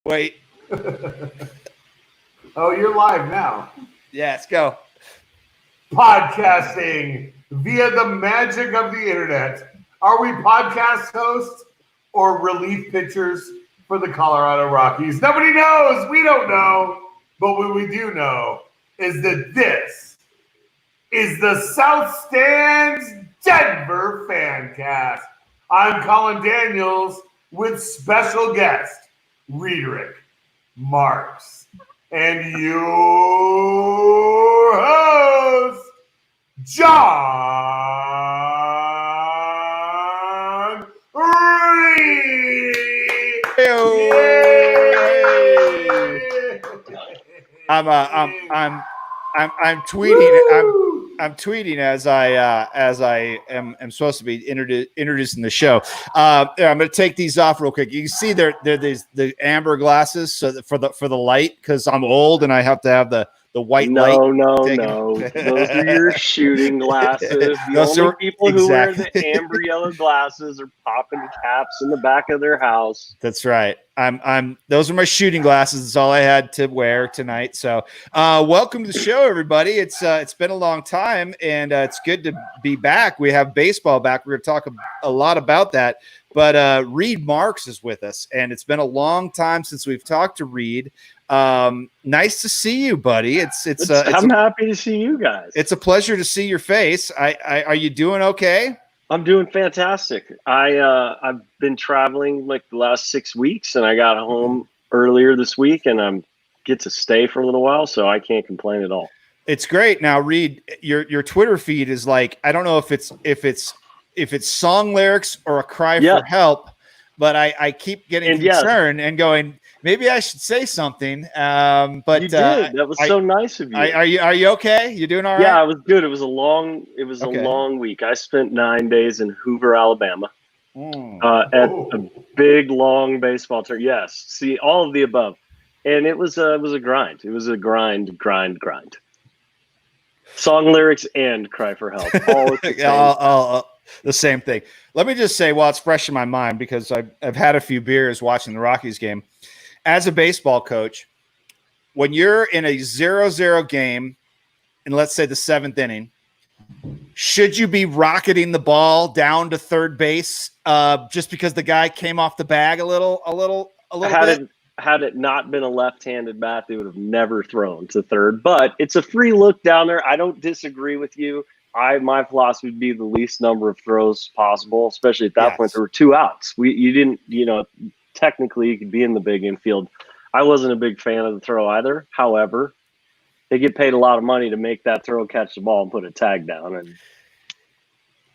Wait. Oh, you're live now. Yeah, let's go. Podcasting via the magic of the internet. Are we podcast hosts or relief pitchers for the Colorado Rockies? Nobody knows. We don't know. But what we do know is that this is the South Stands Denver Fancast. I'm Colin Daniels with special guest, Riedrich Marks. And your host, John Reed. I'm tweeting. I'm tweeting as I am supposed to be introducing the show. I'm going to take these off real quick. You can see they're the amber glasses, so for the light, because I'm old and I have to have the white light. No. Those are your shooting glasses. The only people who wear the amber yellow glasses are popping caps in the back of their house. That's right. Those are my shooting glasses. That's all I had to wear tonight. So, welcome to the show, everybody. It's been a long time, and it's good to be back. We have baseball back. We're going to talk a lot about that. But Reed Marks is with us, and it's been a long time since we've talked to Reed. Nice to see you, buddy. I'm happy to see you guys. It's a pleasure to see your face. Are you doing okay? I'm doing fantastic. I've been traveling like the last 6 weeks, and I got home earlier this week, and I get to stay for a little while, so I can't complain at all. It's great. Now, Reed, your Twitter feed is like, I don't know if it's song lyrics or a cry for help, but I keep getting concerned and going, maybe I should say something. But you did. That was so nice of you. Are you okay? You doing all right? Yeah, I was good. It was a long week. I spent 9 days in Hoover, Alabama, at a big long baseball tournament. Yes, see all of the above, and it was a grind. It was a grind. Song lyrics and cry for help. All at the same thing. Let me just say, while it's fresh in my mind, because I've had a few beers watching the Rockies game. As a baseball coach, when you're in a 0-0 game, and let's say the 7th inning, should you be rocketing the ball down to third base just because the guy came off the bag a little bit? Had it not been a left-handed bat, they would have never thrown to third. But it's a free look down there. I don't disagree with you. My philosophy would be the least number of throws possible, especially at that point. There were 2 outs. You didn't, technically you could be in the big infield. I wasn't a big fan of the throw either. However, they get paid a lot of money to make that throw, catch the ball, and put a tag down. And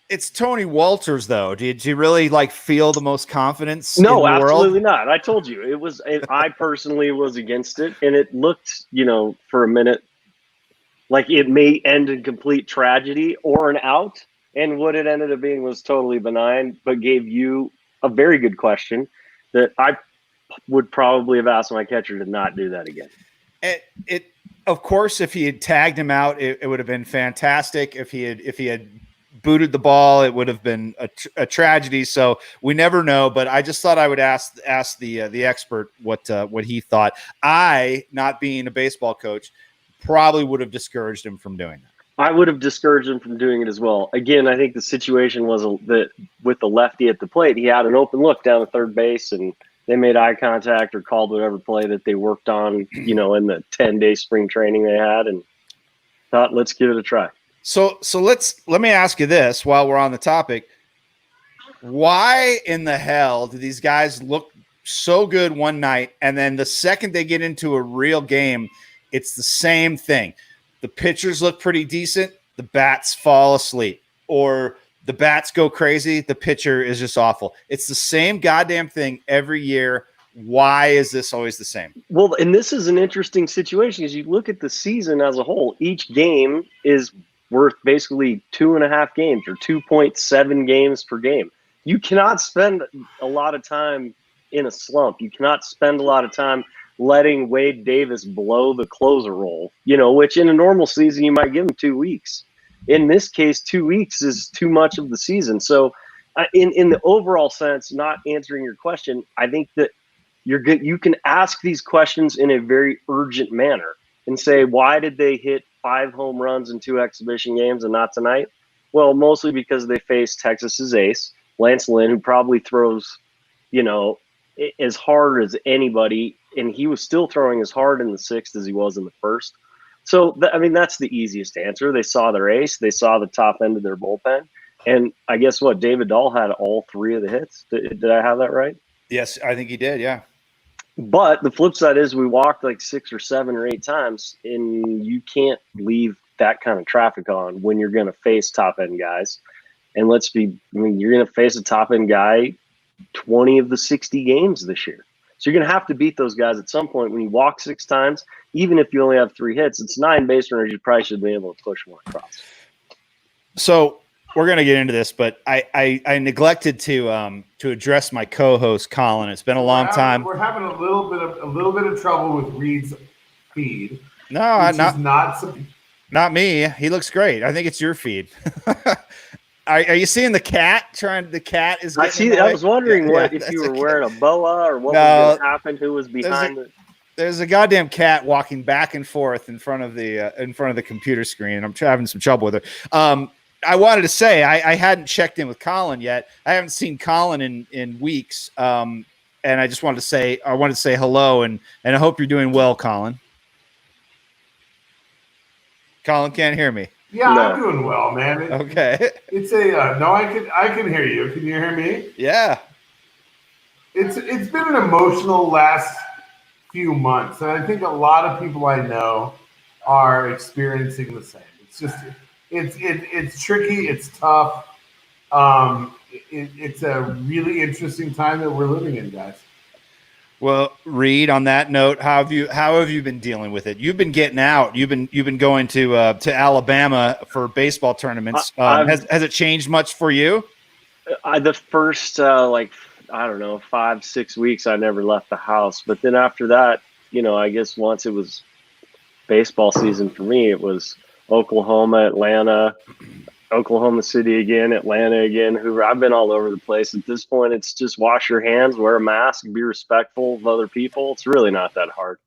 it's Tony Walters, though. Did you really feel the most confidence? No, in the absolutely world? not. I told you it was. I personally was against it, and it looked, for a minute, like it may end in complete tragedy or an out. And what it ended up being was totally benign, but gave you a very good question that I would probably have asked my catcher to not do that again. Of course, if he had tagged him out, it would have been fantastic. If he had booted the ball, it would have been a tragedy. So we never know. But I just thought I would ask the expert what he thought. I, not being a baseball coach, probably would have discouraged him from doing that. I would have discouraged him from doing it as well. Again, I think the situation was that with the lefty at the plate, he had an open look down at third base, and they made eye contact or called whatever play that they worked on, in the 10-day spring training they had, and thought, let's give it a try. So let me ask you this while we're on the topic. Why in the hell do these guys look so good one night, and then the second they get into a real game, it's the same thing? The pitchers look pretty decent. The bats fall asleep, or the bats go crazy. The pitcher is just awful. It's the same goddamn thing every year. Why is this always the same? Well, and this is an interesting situation because you look at the season as a whole. Each game is worth basically 2.5 games or 2.7 games per game. You cannot spend a lot of time in a slump. You cannot spend a lot of time letting Wade Davis blow the closer role, which in a normal season you might give him 2 weeks. In this case, 2 weeks is too much of the season. So in the overall sense, not answering your question, I think that You can ask these questions in a very urgent manner and say, why did they hit 5 home runs in 2 exhibition games and not tonight? Well, mostly because they faced Texas's ace, Lance Lynn, who probably throws, as hard as anybody, and he was still throwing as hard in the 6th as he was in the 1st. So, that's the easiest answer. They saw their ace. They saw the top end of their bullpen. And I guess what? David Dahl had all 3 of the hits. Did I have that right? Yes, I think he did, yeah. But the flip side is we walked like 6 or 7 or 8 times, and you can't leave that kind of traffic on when you're going to face top-end guys. And you're going to face a top-end guy 20 of the 60 games this year. So you're going to have to beat those guys at some point. When you walk 6 times, even if you only have 3 hits, it's 9 base runners. You probably should be able to push one across. So we're going to get into this, but I neglected to address my co-host Colin. It's been a long time. We're having a little bit of trouble with Reed's feed. No, not me. He looks great. I think it's your feed. Are you seeing the cat? The cat is. I was wondering if you were wearing a boa or what was going to happen. Who was behind it? There's a goddamn cat walking back and forth in front of the computer screen. I'm having some trouble with her. I wanted to say I hadn't checked in with Colin yet. I haven't seen Colin in weeks, and I just wanted to say hello and I hope you're doing well, Colin. Colin can't hear me. Yeah, no. I'm doing well, man. Okay. It's no. I can hear you. Can you hear me? Yeah. It's been an emotional last few months, and I think a lot of people I know are experiencing the same. It's just it's tricky. It's tough. It's a really interesting time that we're living in, guys. Well, Reed, on that note, how have you been dealing with it? You've been getting out. You've been going to Alabama for baseball tournaments. Has it changed much for you? The first 5-6 weeks, I never left the house. But then after that, I guess once it was baseball season for me, it was Oklahoma, Atlanta, Oklahoma City again, Atlanta again, Hoover. I've been all over the place. At this point, it's just wash your hands, wear a mask, be respectful of other people. It's really not that hard.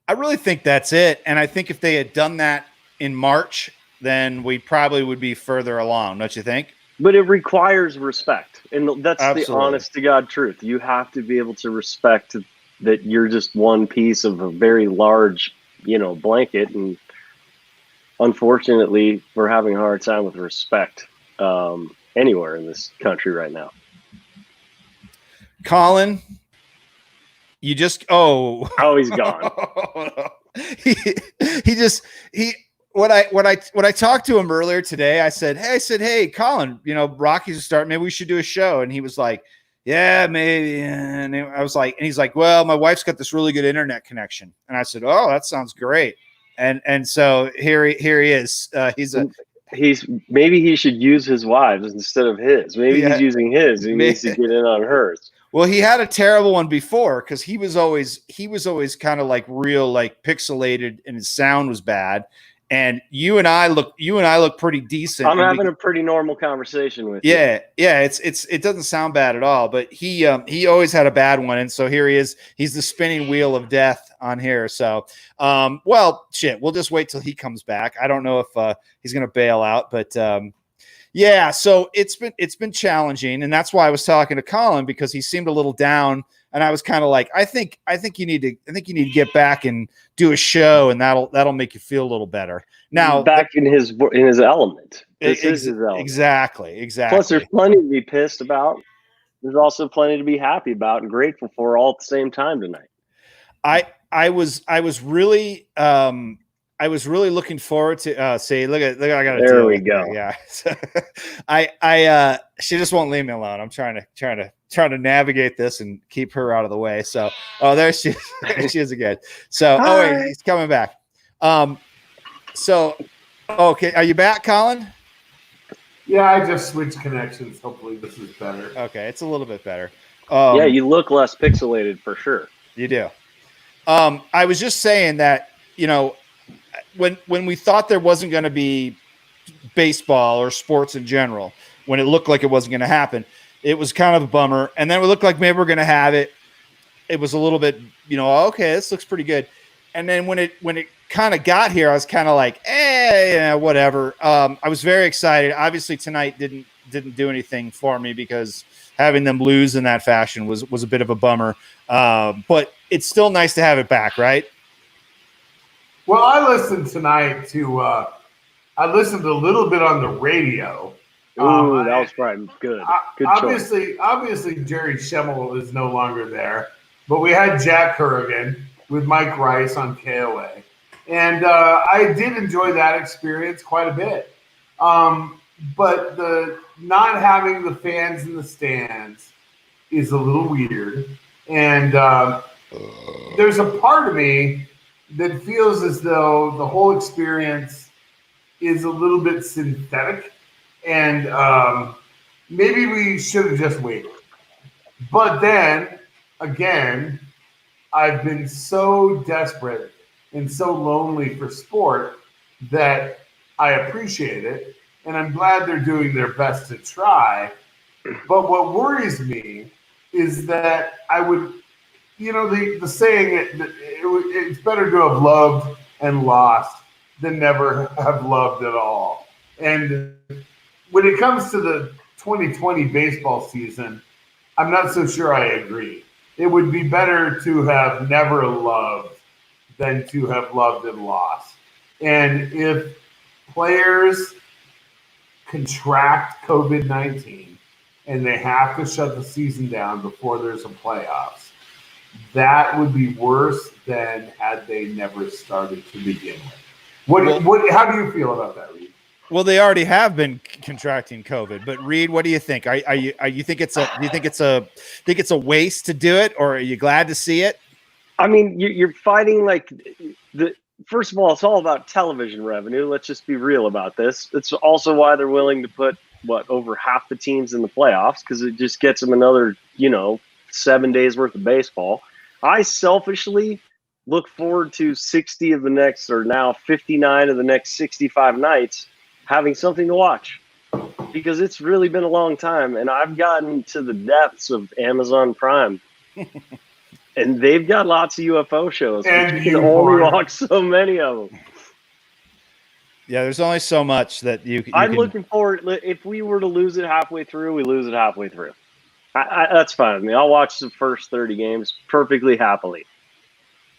I really think that's it. And I think if they had done that in March, then we probably would be further along, don't you think? But it requires respect. And that's Absolutely. The honest to God truth. You have to be able to respect that you're just one piece of a very large, blanket. And unfortunately, we're having a hard time with respect anywhere in this country right now. Colin, you just he's gone. When I talked to him earlier today, I said, hey, Colin, Rockies are starting. Maybe we should do a show. And he was like, yeah, maybe. And I was like, and he's like, well, my wife's got this really good internet connection. And I said, oh, that sounds great. And so here he is. Maybe he should use his wife's instead of his. Maybe he's using his. He needs to get in on hers. Well, he had a terrible one before because he was always kind of like real like pixelated and his sound was bad. And you and I look pretty decent. I'm having a pretty normal conversation with you. Yeah. It doesn't sound bad at all, but he always had a bad one, and so here he is. He's the spinning wheel of death on here. So, well, shit. We'll just wait till he comes back. I don't know if he's gonna bail out, but yeah. So it's been challenging, and that's why I was talking to Colin because he seemed a little down. And I was kind of like, I think you need to get back and do a show, and that'll make you feel a little better. Now, back in his element. This is his element. Exactly. Plus, there's plenty to be pissed about. There's also plenty to be happy about and grateful for all at the same time tonight. I was really looking forward to see. Look at I got. There we go. Yeah. I she just won't leave me alone. I'm trying to navigate this and keep her out of the way. So, there she is again. So, wait, he's coming back. So, okay, are you back, Colin? Yeah, I just switched connections. Hopefully, this is better. Okay, it's a little bit better. Yeah, you look less pixelated for sure. You do. I was just saying that when we thought there wasn't going to be baseball or sports in general, when it looked like it wasn't going to happen, it was kind of a bummer. And then it looked like maybe we're going to have it. it was a little bit, okay, this looks pretty good. And then when it kind of got here, I was kind of like, yeah, whatever. I was very excited. Obviously tonight didn't do anything for me because having them lose in that fashion was a bit of a bummer. But it's still nice to have it back, right? Well, I listened tonight to I listened a little bit on the radio. Ooh, that was probably good. Good choice. Obviously, Jerry Schemmel is no longer there, but we had Jack Currigan with Mike Rice on KOA, and I did enjoy that experience quite a bit. But the not having the fans in the stands is a little weird, and there's a part of me that feels as though the whole experience is a little bit synthetic, and maybe we should have just waited. But then, again, I've been so desperate and so lonely for sport that I appreciate it, and I'm glad they're doing their best to try. But what worries me is that I would, the saying, it's better to have loved and lost than never have loved at all. And when it comes to the 2020 baseball season, I'm not so sure I agree. It would be better to have never loved than to have loved and lost. And if players contract COVID-19 and they have to shut the season down before there's a playoffs, that would be worse than had they never started to begin with. How do you feel about that, Reed? Well, they already have been contracting COVID, but Reed, what do you think? Do you think it's a waste to do it, or are you glad to see it? I mean, you're fighting first of all, it's all about television revenue. Let's just be real about this. It's also why they're willing to put over half the teams in the playoffs, because it just gets them another 7 days worth of baseball. I selfishly look forward to 60 of the next, or now 59 of the next 65 nights, having something to watch, because it's really been a long time. And I've gotten to the depths of Amazon Prime, and they've got lots of UFO shows. And you can only watch so many of them. Yeah, there's only so much that I'm looking forward. If we were to lose it halfway through, we lose it halfway through. That's fine with me. I'll watch the first 30 games perfectly happily.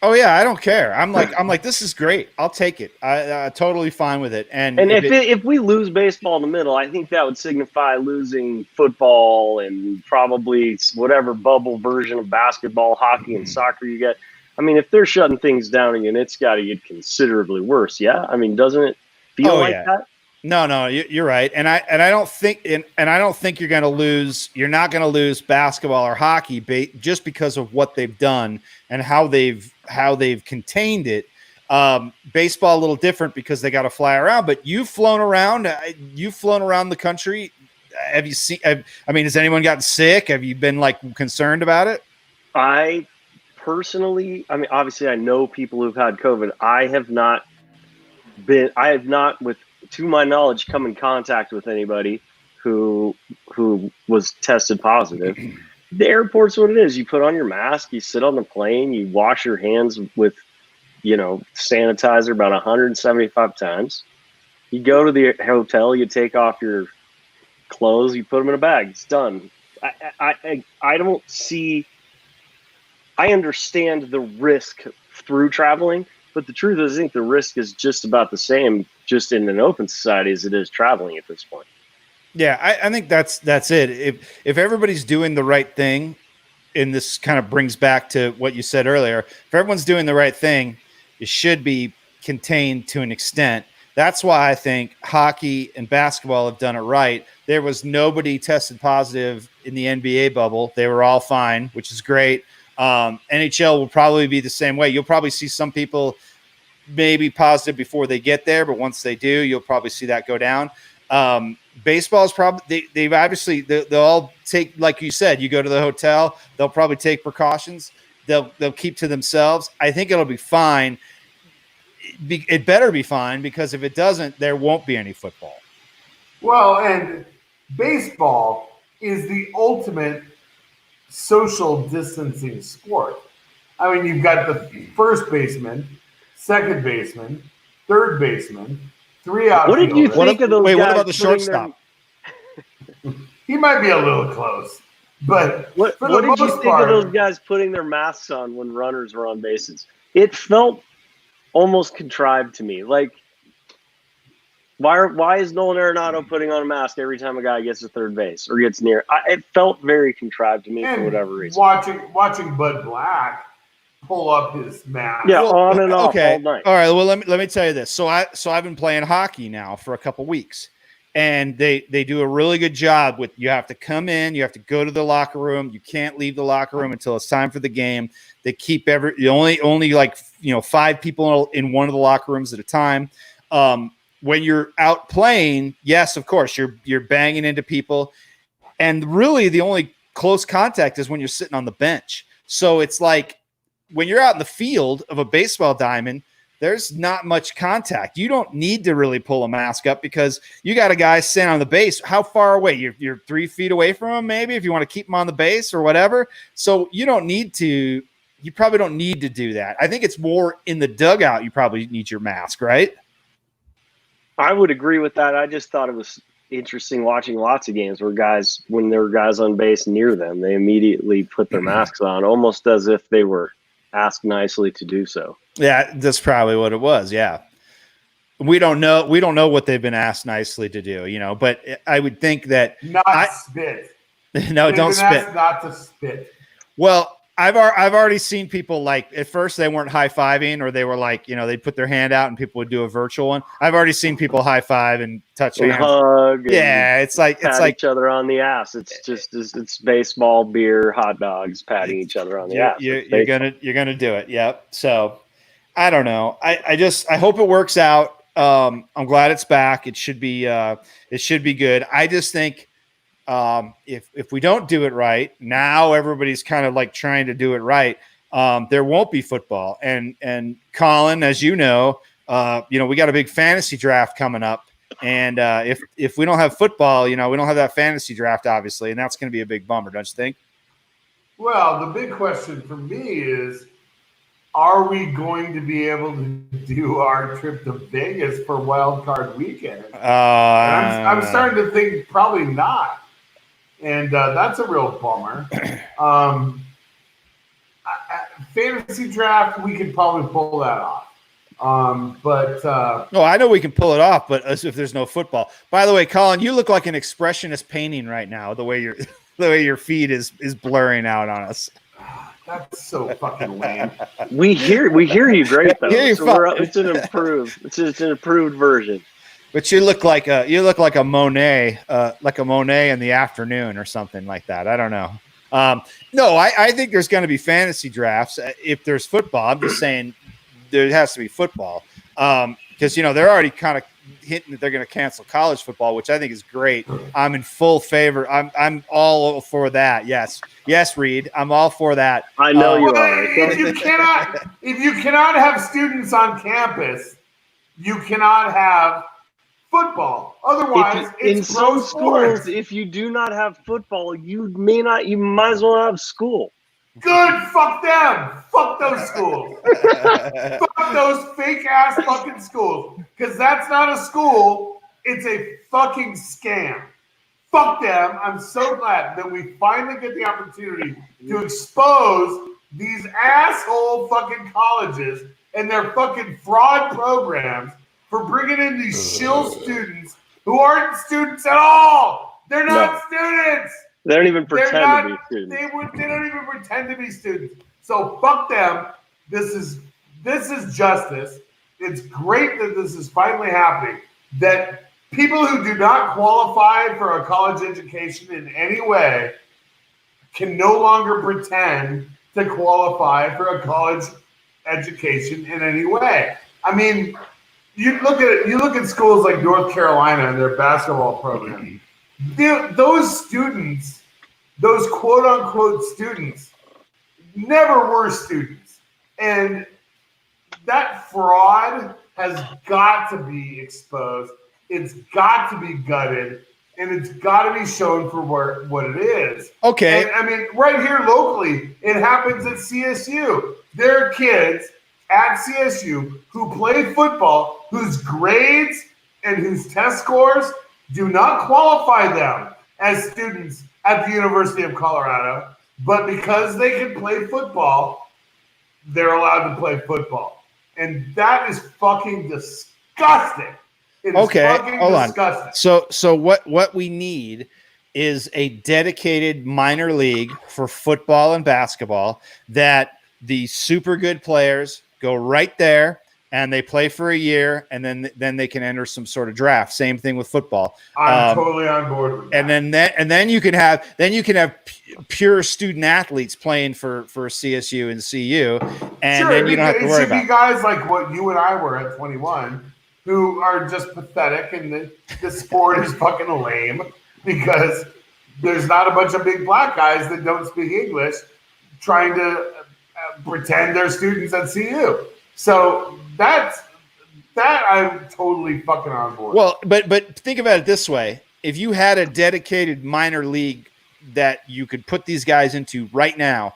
Oh yeah, I don't care. I'm like, this is great. I'll take it. I totally fine with it. And if we lose baseball in the middle, I think that would signify losing football and probably whatever bubble version of basketball, hockey, and soccer you get. I mean, if they're shutting things down again, it's got to get considerably worse. Yeah, I mean, doesn't it feel like that? No, you're right. And I don't think you're going to lose. You're not going to lose basketball or hockey just because of what they've done and how they've contained it. Baseball a little different because they got to fly around. But you've flown around. The country. Have you seen? Has anyone gotten sick? Have you been concerned about it? I personally, obviously, I know people who've had COVID. I have not, to my knowledge, come in contact with anybody who was tested positive. The airport's what it is. You put on your mask, you sit on the plane, you wash your hands with, sanitizer about 175 times. You go to the hotel, you take off your clothes, you put them in a bag. It's done. I don't see. I understand the risk through traveling, but the truth is, I think the risk is just about the same, just in an open society, as it is traveling at this point. Yeah, I think that's it. If everybody's doing the right thing, and this kind of brings back to what you said earlier, if everyone's doing the right thing, it should be contained to an extent. That's why I think hockey and basketball have done it right. There was nobody tested positive in the NBA bubble. They were all fine, which is great. NHL will probably be the same way. You'll probably see some people maybe positive before they get there, but once they do, you'll probably see that go down. Baseball is probably they'll all take, like you said, you go to the hotel, they'll probably take precautions. They'll keep to themselves. I think it'll be fine. It better be fine, because if it doesn't, there won't be any football. Well, and baseball is the ultimate social distancing sport. I mean, you've got the first baseman, second baseman, third baseman, 3 outfielders. What did you think of those guys? What about the putting shortstop? He might be a little close, but What for the did you most think part, of those guys putting their masks on when runners were on bases? It felt almost contrived to me. Like, why is Nolan Arenado putting on a mask every time a guy gets to third base or gets near? It felt very contrived to me for whatever reason. Watching Bud Black pull up his mask. Yeah, on and off all night. All right. Well, let me tell you this. So I've been playing hockey now for a couple weeks, and they do a really good job with, you have to come in, you have to go to the locker room, you can't leave the locker room until it's time for the game. They keep only like 5 people in one of the locker rooms at a time. When you're out playing, yes, of course, you're banging into people, and really the only close contact is when you're sitting on the bench. So it's like, when you're out in the field of a baseball diamond, there's not much contact. You don't need to really pull a mask up because you got a guy sitting on the base. How far away? You're 3 feet away from him, maybe, if you want to keep him on the base or whatever. So you probably don't need to do that. I think it's more in the dugout. You probably need your mask, right? I would agree with that. I just thought it was interesting watching lots of games where guys, when there were guys on base near them, they immediately put their masks on, almost as if they were asked nicely to do so. Yeah, that's probably what it was. Yeah. We don't know what they've been asked nicely to do, but I would think that spit. No, They've don't been spit. asked not to spit. Well, I've already seen people, like, at first they weren't high-fiving, or they were like, they'd put their hand out and people would do a virtual one. I've already seen people high-five and touch And hands. hug. Yeah, it's like each other on the ass. It's baseball, beer, hot dogs, patting each other on the ass. You're gonna do it. Yep. So I don't know. I hope it works out. I'm glad it's back. It should be good. I just think if we don't do it right, now everybody's kind of like trying to do it right. There won't be football. And Colin, as you know, we got a big fantasy draft coming up. And if we don't have football, we don't have that fantasy draft, obviously, and that's going to be a big bummer, don't you think? Well, the big question for me is, are we going to be able to do our trip to Vegas for Wild Card Weekend? I'm starting to think probably not. And that's a real bummer. Fantasy draft, we could probably pull that off. No, I know we can pull it off, but as if there's no football. By the way, Colin, you look like an expressionist painting right now. The way your feed is blurring out on us. That's so fucking lame. We hear you great though. It's an improved version. But you look like a Monet, in the afternoon or something like that. I don't know. No, I think there's going to be fantasy drafts if there's football. I'm just saying there has to be football because they're already kind of hinting that they're going to cancel college football, which I think is great. I'm in full favor. I'm all for that. Yes, Reed, I'm all for that. I know you are. If you cannot have students on campus, you cannot have football. Otherwise, in some schools, if you do not have football, you might as well have school. Good, fuck them. Fuck those schools. Fuck those fake ass fucking schools. Because that's not a school, it's a fucking scam. Fuck them. I'm so glad that we finally get the opportunity to expose these asshole fucking colleges and their fucking fraud programs for bringing in these shill students who aren't students at all. They're not students. They don't even pretend to be students. They don't even pretend to be students. So fuck them. This is justice. It's great that this is finally happening. That people who do not qualify for a college education in any way can no longer pretend to qualify for a college education in any way. I mean, you look at schools like North Carolina and their basketball program. Those students, those quote unquote students, never were students. And that fraud has got to be exposed. It's got to be gutted. and it's got to be shown for what it is. Okay. And, I mean, right here locally, it happens at CSU. There are kids at CSU who play football whose grades and whose test scores do not qualify them as students at the University of Colorado, but because they can play football, they're allowed to play football. And that is fucking disgusting. It is fucking disgusting. So what we need is a dedicated minor league for football and basketball that the super good players go right there and they play for a year, and then they can enter some sort of draft. Same thing with football. I'm totally on board with that. And then you can have pure student athletes playing for CSU and CU, and then you don't have to worry about it. It should be guys like what you and I were at 21, who are just pathetic, and the sport is fucking lame because there's not a bunch of big black guys that don't speak English trying to pretend they're students at CU. So that I'm totally fucking on board. Well, but think about it this way. If you had a dedicated minor league that you could put these guys into right now,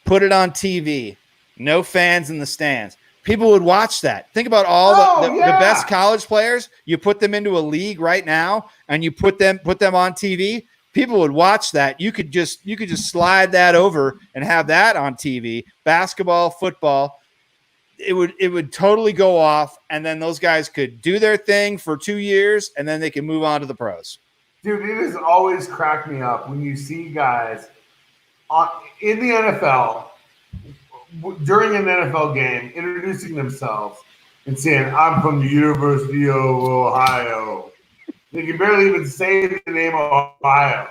put it on TV, no fans in the stands, people would watch that. Think about all the best college players. You put them into a league right now and you put them on TV. People would watch that. You could just slide that over and have that on TV. Basketball, football. It would totally go off, and then those guys could do their thing for 2 years, and then they can move on to the pros. Dude, it has always cracked me up when you see guys in the NFL during an NFL game introducing themselves and saying, "I'm from the University of Ohio." They can barely even say the name of Ohio.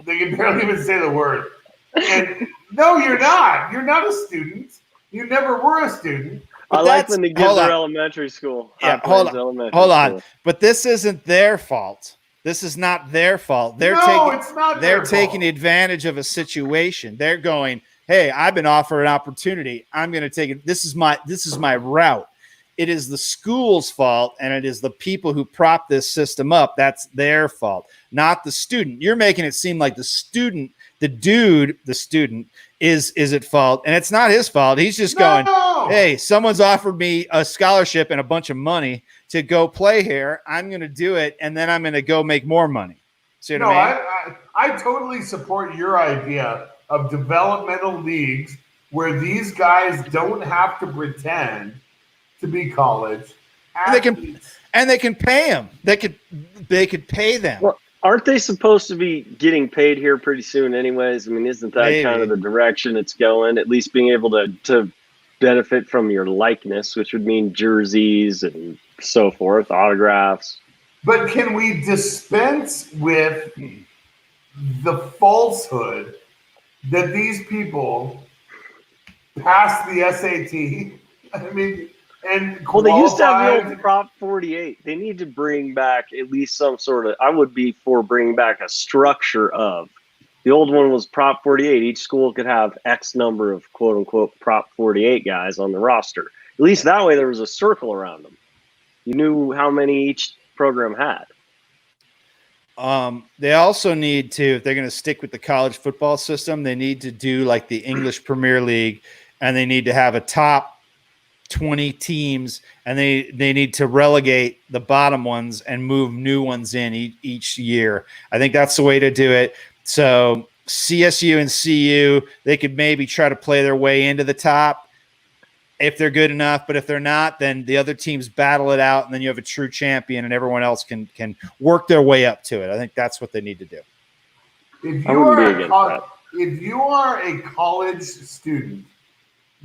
They can barely even say the word. And no, you're not. You're not a student. You never were a student. I like when they give their elementary school. Yeah, hold on. But this isn't their fault. This is not their fault. They're taking advantage of a situation. They're going, "Hey, I've been offered an opportunity. I'm going to take it. This is my route." It is the school's fault, and it is the people who prop this system up. That's their fault, not the student. You're making it seem like the student is at fault, and it's not his fault. He's just going, "Hey, someone's offered me a scholarship and a bunch of money to go play here. I'm going to do it, and then I'm going to go make more money." See what I mean? I totally support your idea of developmental leagues where these guys don't have to pretend to be college athletes. They can pay them. They could pay them. Well, aren't they supposed to be getting paid here pretty soon anyways? I mean, isn't that kind of the direction it's going? At least being able to benefit from your likeness, which would mean jerseys and so forth, autographs. But can we dispense with the falsehood that these people passed the SAT? I mean, and well, they used to have the old Prop 48. They need to bring back at least some sort of. I would be for bringing back a structure of. The old one was Prop 48. Each school could have X number of quote unquote Prop 48 guys on the roster. At least that way there was a circle around them. You knew how many each program had. They also need to, if they're going to stick with the college football system, they need to do like the English Premier League, and they need to have a top 20 teams, and they need to relegate the bottom ones and move new ones in each year. I think that's the way to do it. So CSU and CU, they could maybe try to play their way into the top if they're good enough, but if they're not, then the other teams battle it out, and then you have a true champion, and everyone else can work their way up to it. I think that's what they need to do. If you are a college student,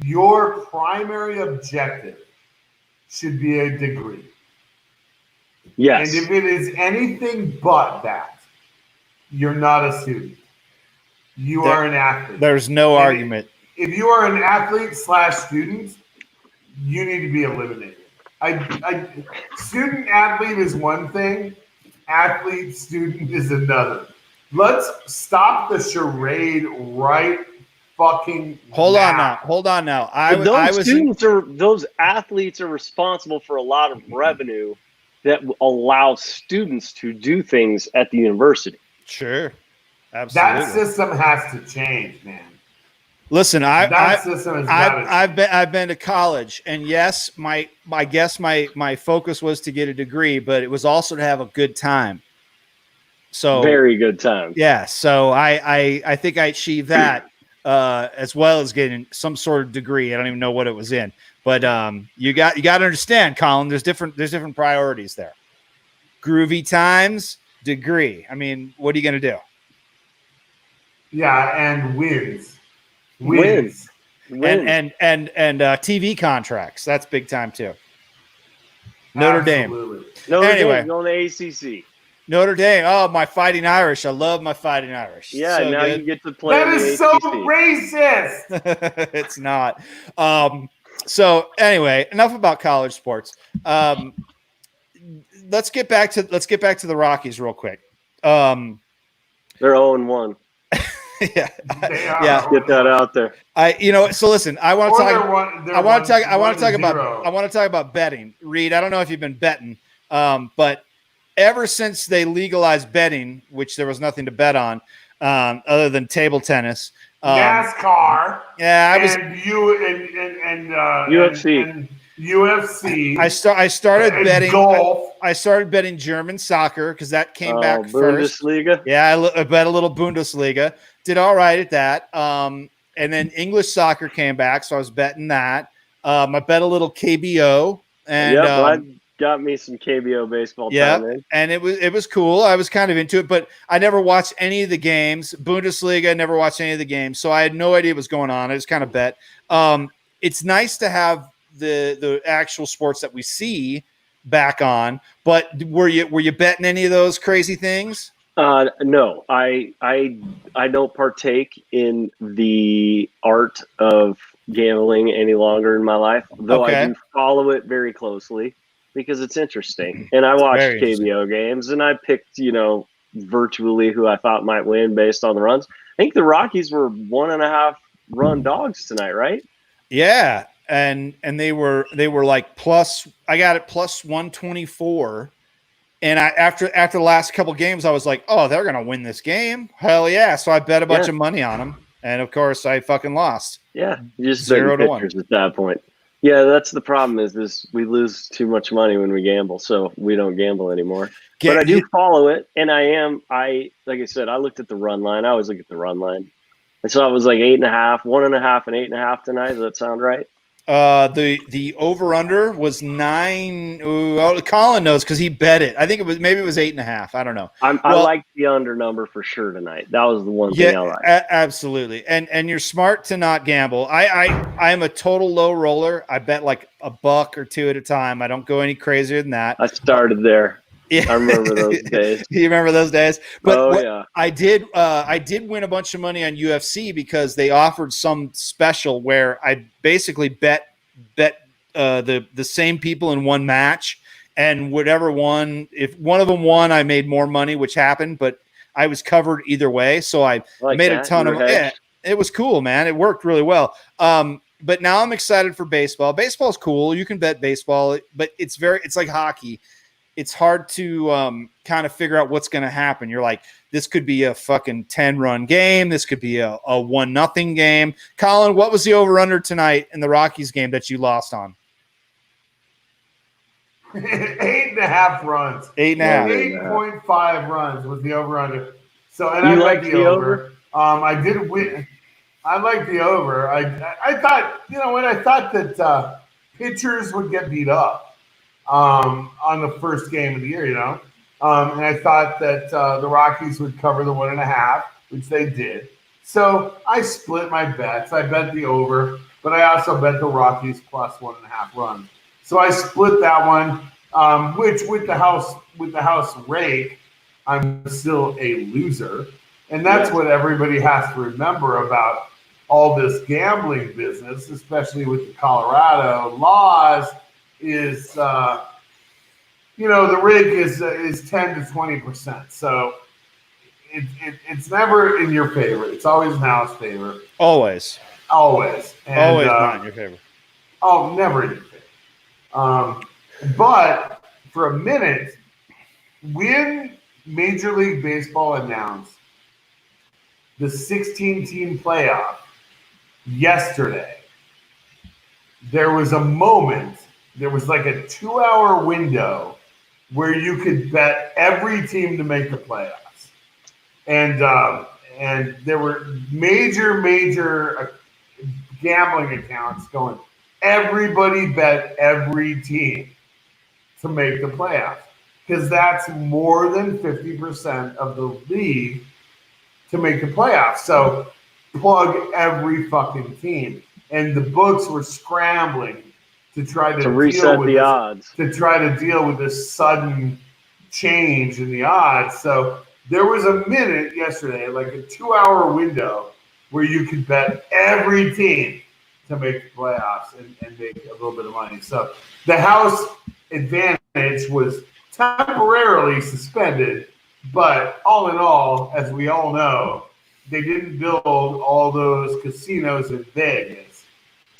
your primary objective should be a degree. Yes. And if it is anything but that, you're not a student. You are an athlete. There's no argument. If you are an athlete/student, you need to be eliminated. Student athlete is one thing, athlete student is another. Let's stop the charade right fucking Hold on now. Those athletes are responsible for a lot of revenue that allow students to do things at the university. Sure. Absolutely. That system has to change, man. Listen, That system has got to I've been to college, and yes, my focus was to get a degree, but it was also to have a good time. So very good time. Yeah. So I think I achieved that as well as getting some sort of degree. I don't even know what it was in, but you got to understand, Colin. There's different priorities there. Groovy times, degree. I mean, what are you going to do? Yeah, and wins. Wins. And TV contracts. That's big time too. Notre Dame. Notre Anyway. Dame going to ACC. Notre Dame. Oh, my Fighting Irish. I love my Fighting Irish. Yeah, so now good. you get to play. That in the is so ACC. racist. It's not. So anyway, enough about college sports. Let's get back to the Rockies real quick. They're 0-1. Yeah. Yeah. Get that out there. So listen, I want to talk about betting. Reed, I don't know if you've been betting, but ever since they legalized betting, which there was nothing to bet on, other than table tennis, NASCAR. Yeah, I was UFC. And UFC. I started betting golf. I started betting German soccer because that came back first. Bundesliga. Yeah, I bet a little Bundesliga. Did all right at that. And then English soccer came back, so I was betting that. I bet a little KBO, and I got me some KBO baseball. Yeah, time in. and it was cool. I was kind of into it, but I never watched any of the games. Bundesliga, I never watched any of the games, so I had no idea what was going on. I just kind of bet. It's nice to have the actual sports that we see back on. But were you betting any of those crazy things? No, I don't partake in the art of gambling any longer in my life, though Okay. I do follow it very closely because it's interesting. And I watch Very KBO games, and I picked, virtually who I thought might win based on the runs. I think the Rockies were 1.5 run dogs tonight, right? Yeah, and they were like plus. I got it plus 124. And after the last couple games, I was like, "Oh, they're gonna win this game! Hell yeah!" So I bet a bunch of money on them, and of course, I fucking lost. Yeah, you just 0-1 at that point. Yeah, that's the problem. Is we lose too much money when we gamble, so we don't gamble anymore. But I do follow it, and like I said, I looked at the run line. I always look at the run line, and so I was like 8.5, 1.5, and 8.5 tonight. Does that sound right? The over under was 9. Ooh, Colin knows because he bet it. I think it was 8.5. I don't know. I like the under number for sure tonight. That was the one thing I liked. Absolutely. And you're smart to not gamble. I am a total low roller. I bet like $1 or $2 at a time. I don't go any crazier than that. I started there. Yeah. I remember those days. You remember those days? But yeah. I did win a bunch of money on UFC because they offered some special where I basically bet the same people in one match, and whatever won, if one of them won, I made more money, which happened, but I was covered either way. So I made a ton of money. Yeah, it was cool, man. It worked really well. But now I'm excited for baseball. Baseball's cool. You can bet baseball, but it's like hockey. It's hard to kind of figure out what's going to happen. You're like, this could be a fucking 10-run game. This could be a 1-0 game. Colin, what was the over-under tonight in the Rockies game that you lost on? 8.5 runs. 8.5. 8.5 runs was the over-under. So, and You I like like the over? I did win. I like the over. I thought, when I thought that pitchers would get beat up on the first game of the year, and I thought that the Rockies would cover the 1.5, which they did. So I split my bets. I bet the over, but I also bet the Rockies plus 1.5 runs. So I split that one, which with the house rake, I'm still a loser. And that's what everybody has to remember about all this gambling business, especially with the Colorado laws, is the rig is 10 to 20%. So it's never in your favor. It's always in house favor. Always. And, always not in your favor. Oh, never in your favor. But for a minute, when Major League Baseball announced the 16-team playoff yesterday, there was a moment, there was like a 2-hour window where you could bet every team to make the playoffs. And there were major gambling accounts going, everybody bet every team to make the playoffs. Because that's more than 50% of the league to make the playoffs. So plug every fucking team. And the books were scrambling to try to reset the odds. To try to deal with this sudden change in the odds. So there was a minute yesterday, like a 2-hour window, where you could bet every team to make the playoffs and make a little bit of money. So the house advantage was temporarily suspended, but all in all, as we all know, they didn't build all those casinos in Vegas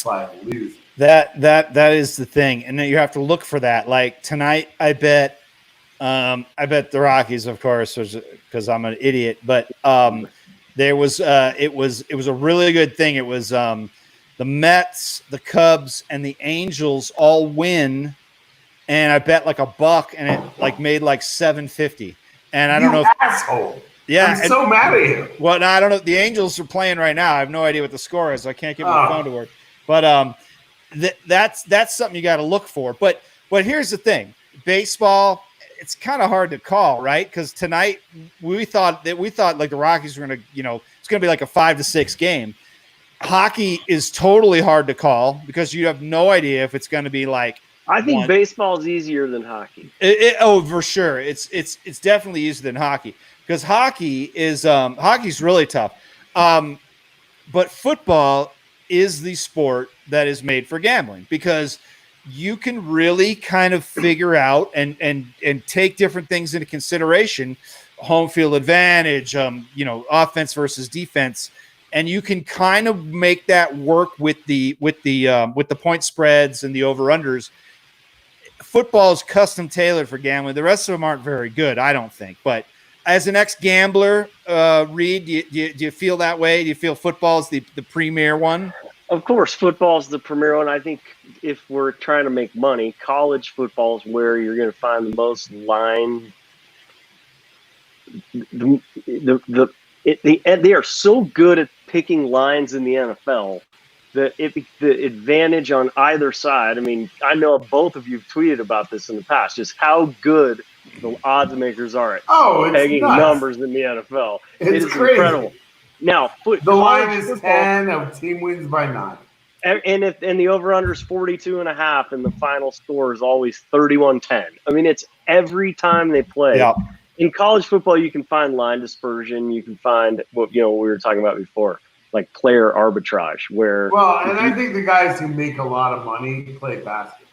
by losing. That is the thing, and then you have to look for that. Like tonight, I bet the Rockies, of course, because I'm an idiot. But there was it was a really good thing. It was the Mets, the Cubs, and the Angels all win, and I bet like $1, and it like made like $750. And I don't know, asshole. Yeah, I'm so mad at you. Well, no, I don't know. The Angels are playing right now. I have no idea what the score is. I can't get my phone to work. But that's something you got to look for. But here's the thing: baseball, it's kind of hard to call, right? Because tonight we thought like the Rockies were going to, it's going to be like a 5-6 game. Hockey is totally hard to call because you have no idea if it's going to be like. I think baseball is easier than hockey. For sure, it's definitely easier than hockey because hockey's really tough. But football is the sport that is made for gambling because you can really kind of figure out and take different things into consideration, home field advantage, offense versus defense, and you can kind of make that work with the point spreads and the over-unders. Football is custom tailored for gambling. The rest of them aren't very good, I don't think. But as an ex-gambler, Reed, do you feel that way? Do you feel football is the premier one? Of course, football is the premier one. I think if we're trying to make money, college football is where you're going to find the most line. They are so good at picking lines in the NFL that the advantage on either side. I mean, I know both of you have tweeted about this in the past, just how good the odds makers are at pegging numbers in the NFL. It's crazy. Incredible. Now, the line is 10 of team wins by 9. And the over-under is 42.5, and the final score is always 31-10. I mean, it's every time they play. Yeah. In college football, you can find line dispersion. You can find what we were talking about before, like player arbitrage. I think the guys who make a lot of money play basketball.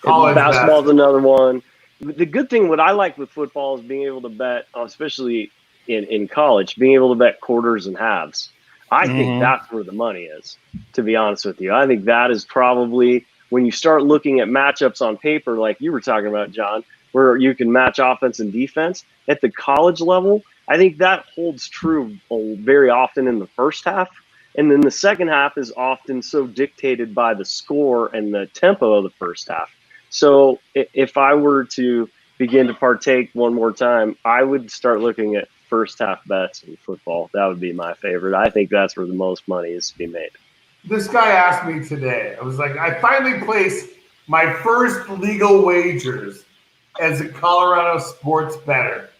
College basketball is another one. The good thing, what I like with football is being able to bet, especially in college, being able to bet quarters and halves. I think that's where the money is, to be honest with you. I think that is probably when you start looking at matchups on paper, like you were talking about, John, where you can match offense and defense at the college level. I think that holds true very often in the first half. And then the second half is often so dictated by the score and the tempo of the first half. So if I were to begin to partake one more time, I would start looking at first half bets in football. That would be my favorite. I think that's where the most money is to be made. This guy asked me today. I was like, I finally placed my first legal wagers as a Colorado sports bettor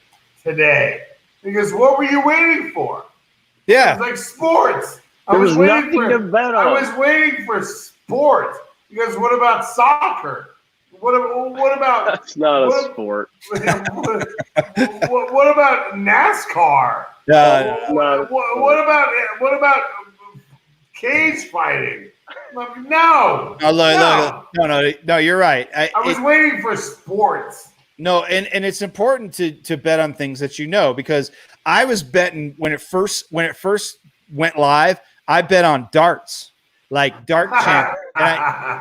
today. Because what were you waiting for? Yeah. It was like sports. There was nothing to bet on. I was waiting for sports. Because what about soccer? What about? That's not a sport. What about NASCAR? What about cage fighting? No. No, you're right. I was waiting for sports. No, and it's important to bet on things that because I was betting when it first went live. I bet on darts like Dart Champ. And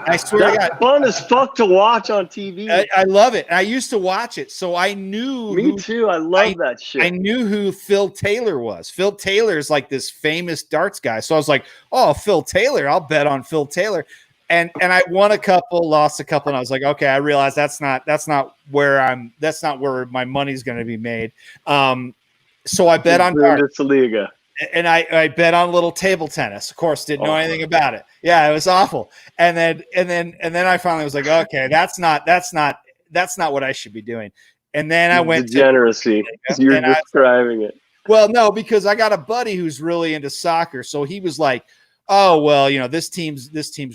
I swear to That's God, fun as fuck to watch on TV. I love it. I used to watch it, so I knew. Me too. I love that shit. I knew who Phil Taylor was. Phil Taylor is like this famous darts guy. So I was like, oh, Phil Taylor. I'll bet on Phil Taylor. And I won a couple, lost a couple, and I was like, okay, I realized that's not where my money's going to be made. So I bet on darts. Liga. And I bet on a little table tennis. Of course, didn't know anything about it. Yeah, it was awful. And then I finally was like, okay, that's not what I should be doing. And then I went degeneracy. You're describing it. Well, no, because I got a buddy who's really into soccer, so he was like, "Oh, well, this team's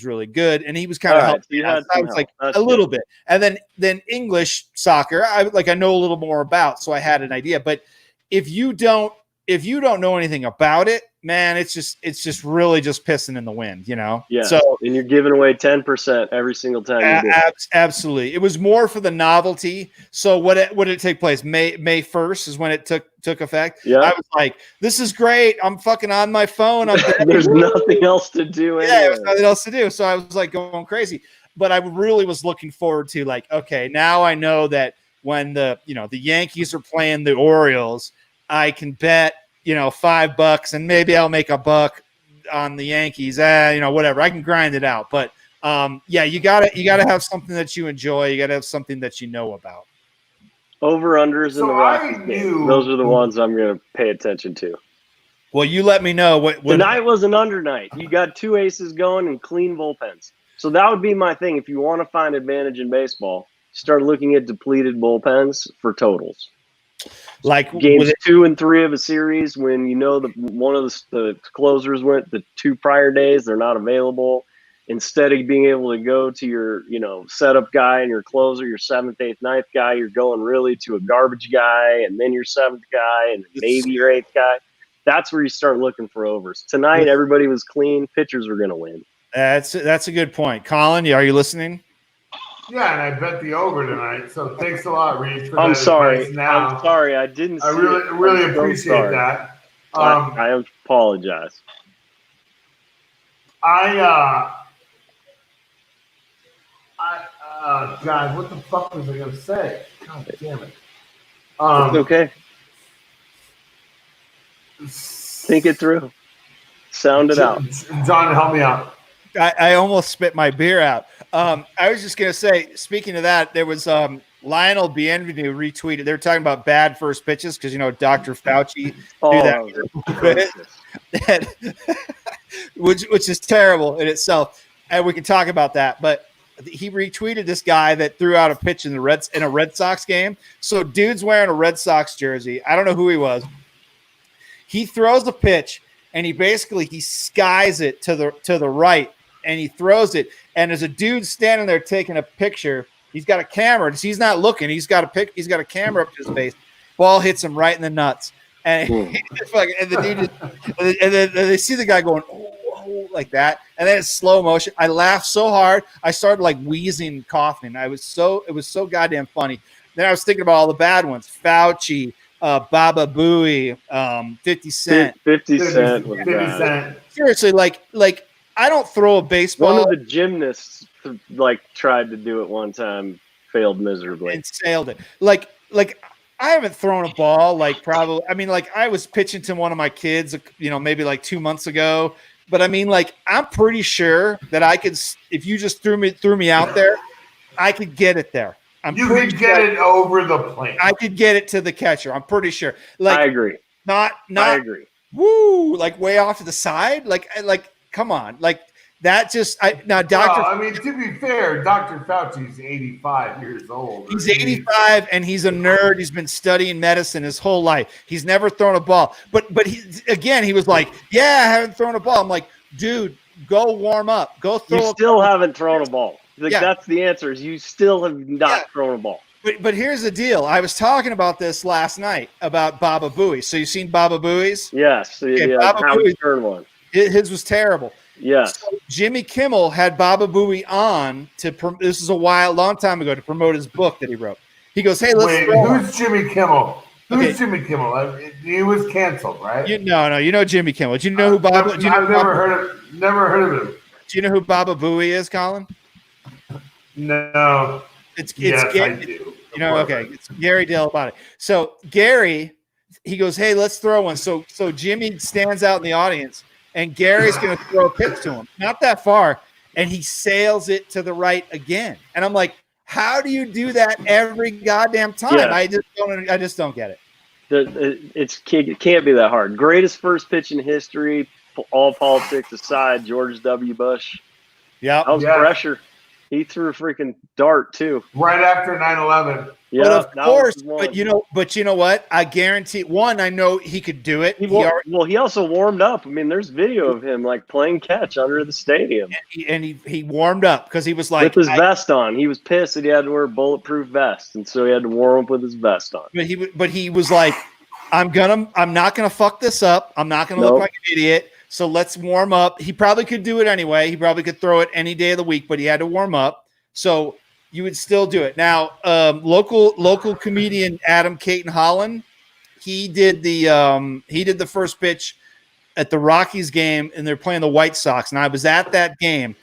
really good," and he was kind of helping. I was like a little bit, and then English soccer, I know a little more about, so I had an idea. But if you don't know anything about it, man, it's just really just pissing in the wind, Yeah. So and you're giving away 10% every single time you do. Absolutely. It was more for the novelty. So what did it take place? May 1st is when it took effect. Yeah. I was like, this is great. I'm fucking on my phone. There's nothing else to do. Yeah, there's nothing else to do. So I was like going crazy. But I really was looking forward to like, okay, now I know that when the Yankees are playing the Orioles, I can bet, $5 and maybe I'll make $1 on the Yankees. Whatever. I can grind it out. But you gotta have something that you enjoy. You gotta have something that you know about. Over-unders in the Rockies game. Those are the ones I'm gonna pay attention to. Well, you let me know what tonight was an under night. You got 2 aces going and clean bullpens. So that would be my thing. If you want to find advantage in baseball, start looking at depleted bullpens for totals. Like games 2 and 3 of a series, when one of the closers went the 2 prior days, they're not available. Instead of being able to go to your setup guy and your closer, your 7th, 8th, 9th guy, you're going really to a garbage guy and then your 7th guy and maybe your 8th guy. That's where you start looking for overs. Tonight, everybody was clean. Pitchers were going to win. That's a good point. Colin, are you listening? Yeah, and I bet the over tonight. So thanks a lot, Reed. I'm sorry. I'm sorry. I didn't. I really appreciate that. I apologize. God, what the fuck was I gonna say? God damn it. It's okay. Think it through. Sound it out. John, help me out. I almost spit my beer out. I was just going to say, speaking of that, there was Lionel Bienvenu retweeted. They were talking about bad first pitches because, Dr. Fauci which is terrible in itself. And we can talk about that. But he retweeted this guy that threw out a pitch in a Red Sox game. So dude's wearing a Red Sox jersey. I don't know who he was. He throws a pitch and he skies it to the right. And he throws it, and there's a dude standing there taking a picture. He's got a camera. He's not looking. He's got a camera up to his face. Ball hits him right in the nuts, and the dude and then they see the guy going oh, like that, and then it's slow motion. I laughed so hard, I started like wheezing, coughing. It was so goddamn funny. Then I was thinking about all the bad ones: Fauci, Baba Booey, 50 Cent. 50 Cent was bad. Seriously, like. I don't throw a baseball. One of the gymnasts tried to do it one time, failed miserably, and sailed it. Like I haven't thrown a ball probably. I mean, I was pitching to one of my kids, maybe 2 months ago. But I mean, I'm pretty sure that I could, if you just threw me out there, I could get it there. You could get it over the plate. I could get it to the catcher. I'm pretty sure. I agree. Not. I agree. Woo! Way off to the side. Come on, that just now, Doctor. Well, I mean, to be fair, Dr. Fauci's 85 years old. He's 85, and he's a nerd. He's been studying medicine his whole life. He's never thrown a ball. But he was like, "Yeah, I haven't thrown a ball." I'm like, "Dude, go warm up. Go throw." You still haven't thrown a ball. That's the answer. Is you still have not thrown a ball. But here's the deal. I was talking about this last night about Baba Booey. So you seen Baba Booey's? Yes. Okay, Baba Booey's turn one. His was terrible. Yes. So Jimmy Kimmel had Baba Booey on this is long time ago, to promote his book that he wrote. He goes, "Hey, who's Jimmy Kimmel? Jimmy Kimmel? He was canceled, right? No, you know Jimmy Kimmel. Do you know who Baba? Never heard of him. Do you know who Baba Booey is, Colin? No. It's Yes, Gary, I do. you know, okay, it's Gary Delabate. So Gary, he goes, "Hey, let's throw one." So Jimmy stands out in the audience, and Gary's going to throw a pitch to him, not that far, and he sails it to the right again. And I'm like, how do you do that every goddamn time? Yeah. I just don't get it. It can't be that hard. Greatest first pitch in history, all politics aside, George W. Bush. Yeah, That was pressure. He threw a freaking dart too. Right after 9/11. Yeah, but of course. But you know what? I guarantee. One, I know he could do it. He also warmed up. I mean, there's video of him like playing catch under the stadium, and he warmed up because he was like with his vest on. He was pissed that he had to wear a bulletproof vest, and so he had to warm up with his vest on. But he was like, I'm not gonna fuck this up. I'm not gonna look like an idiot. So let's warm up. He probably could do it anyway. He probably could throw it any day of the week, but he had to warm up. So you would still do it. Now, local comedian Adam Caton Holland, he did the first pitch at the Rockies game, and they're playing the White Sox. And I was at that game,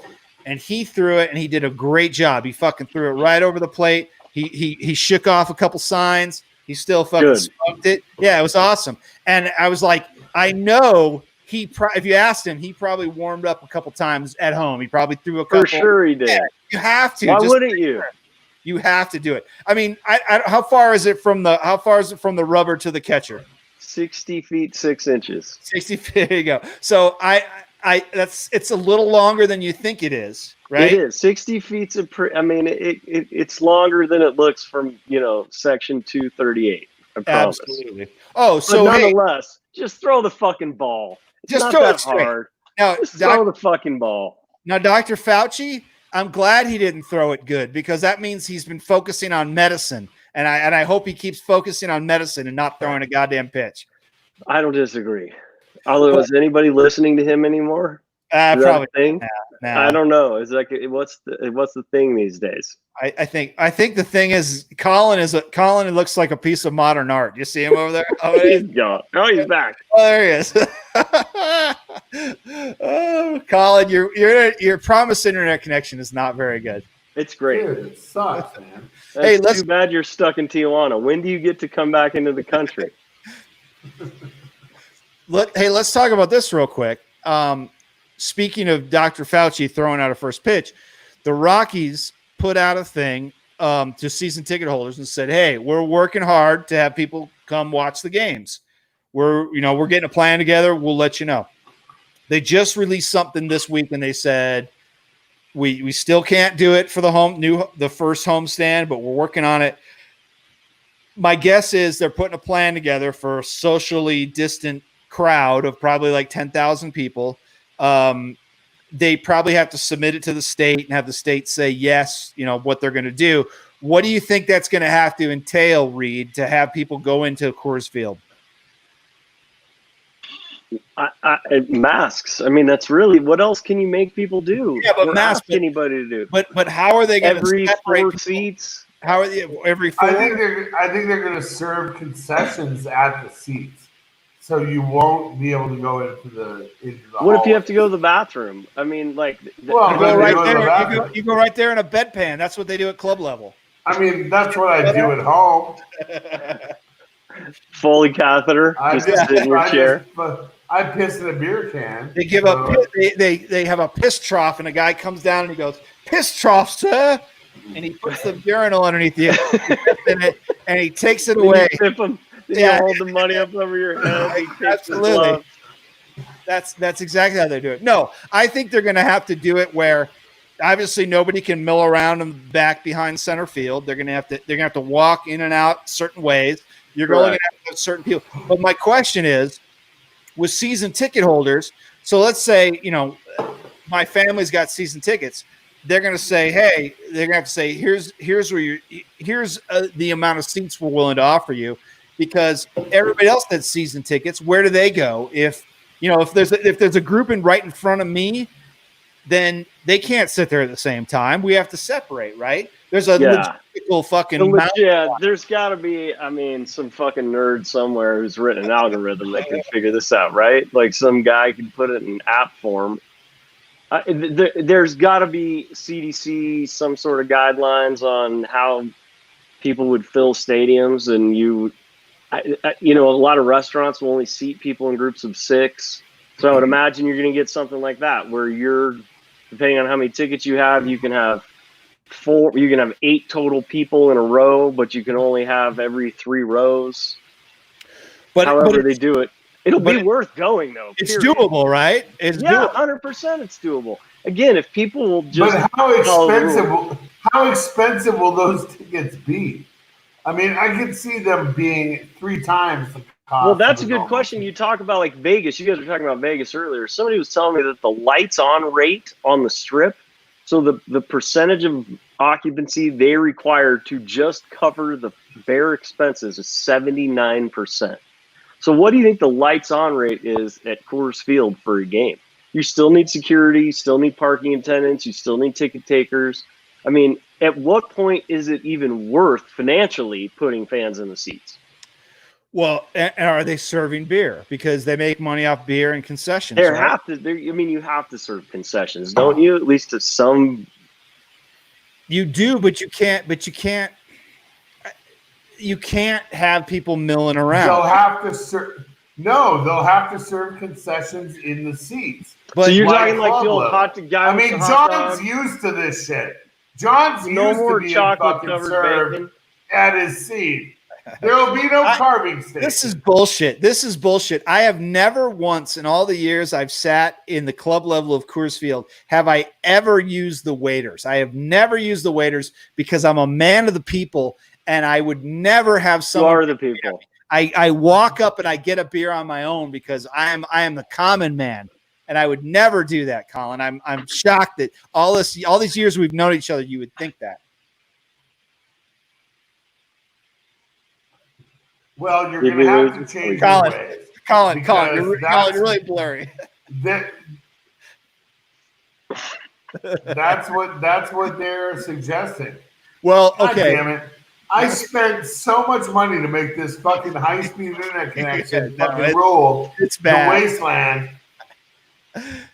and he threw it, and he did a great job. He fucking threw it right over the plate. He shook off a couple signs. He still fucking smoked it. Yeah, it was awesome. And I was like, I know. If you asked him, he probably warmed up a couple times at home. He probably threw a couple. For sure he did. Yeah, you have to. Why wouldn't you? You have to do it. I mean, how far is it from the rubber to the catcher? 60 feet 6 inches. 60 feet. There you go. So it's a little longer than you think it is, right? It is 60 feet. It's longer than it looks from section 238. I promise. Absolutely. Oh, so but nonetheless, just throw the fucking ball. It's just not throw that it straight. hard. Now, just throw the fucking ball. Now, Dr. Fauci, I'm glad he didn't throw it good because that means he's been focusing on medicine, and I hope he keeps focusing on medicine and not throwing a goddamn pitch. I don't disagree. Although, is anybody listening to him anymore? Probably. Nah. I don't know. It's like what's the thing these days? I think the thing is Colin it looks like a piece of modern art. You see him over there? Oh, he's gone. Oh, he's back. Oh, there he is. Oh, Colin, your promised internet connection is not very good. It's great. Dude, it sucks, man. That's too bad you're stuck in Tijuana. When do you get to come back into the country? Let's talk about this real quick. Speaking of Dr. Fauci throwing out a first pitch, the Rockies put out a thing to season ticket holders and said, "Hey, we're working hard to have people come watch the games. We're getting a plan together. We'll let you know." They just released something this week, and they said we still can't do it for the first homestand, but we're working on it. My guess is they're putting a plan together for a socially distant crowd of probably like 10,000 people. They probably have to submit it to the state and have the state say yes, what they're going to do. What do you think that's going to have to entail, Reed, to have people go into Coors Field? Masks. I mean, that's really what else can you make people do? Yeah, but masks. Anybody to do? But how are they going to every separate 4 seats? How are they every 4? I think they're going to serve concessions at the seats, so you won't be able to go into the. What if you have to go to the bathroom? I mean, like, you go right there. You go right there in a bedpan. That's what they do at club level. I mean, that's what I do at home. Foley catheter, just sit in your chair. I piss in a beer can. They give they have a piss trough, and a guy comes down and he goes, "Piss trough, sir," and he puts the urinal underneath you, and he takes it away. You tip him. You hold the money up over your head. Absolutely. That's exactly how they do it. No, I think they're going to have to do it where obviously nobody can mill around and back behind center field. They're going to have to walk in and out certain ways. You're going to have certain people. But my question is, with season ticket holders, so let's say, my family's got season tickets. They're going to say, hey, they're going to have to say, here's where here's the amount of seats we're willing to offer you, because everybody else has season tickets. Where do they go? If there's a group right in front of me, then they can't sit there at the same time. We have to separate, right? There's a logistical fucking there's got to be, some fucking nerd somewhere who's written an algorithm that can figure this out, right? Like some guy can put it in app form There's got to be CDC, some sort of guidelines on how people would fill stadiums, and a lot of restaurants will only seat people in groups of 6. So I would imagine you're going to get something like that, where depending on how many tickets you have, you can have 8 total people in a row, but you can only have every 3 rows. However they do it. It'll be worth going, though. It's doable, right? It's doable. 100% it's doable. Again, if people will just... But how expensive will those tickets be? I mean, I could see them being 3 times the cost. Well, that's a good question. You talk about, like, Vegas. You guys were talking about Vegas earlier. Somebody was telling me that the lights-on rate on the Strip, so the percentage of occupancy they require to just cover the bare expenses is 79%. So what do you think the lights-on rate is at Coors Field for a game? You still need security, you still need parking attendants, you still need ticket takers. I mean, at what point is it even worth financially putting fans in the seats? Well, and are they serving beer? Because they make money off beer and concessions. You have to serve concessions, don't you? At least to some. You do, but you can't. You can't have people milling around. They'll have to serve. No, they'll have to serve concessions in the seats. But so you're talking like the old hot guy. I mean, John's used to this shit. John's used to being fucking served at his seat. There will be no carving station. This is bullshit. I have never once in all the years I've sat in the club level of Coors Field have I ever used the waiters. I have never used the waiters because I'm a man of the people, and I would never have someone. You are the people. I walk up and I get a beer on my own because I am the common man, and I would never do that, Colin. I'm shocked that all these years we've known each other, you would think that. Well, you're going to have to change your ways. Colin, you're really blurry. That's what they're suggesting. Well, okay. God damn it. I spent so much money to make this fucking high-speed internet connection rule. It's bad. The wasteland.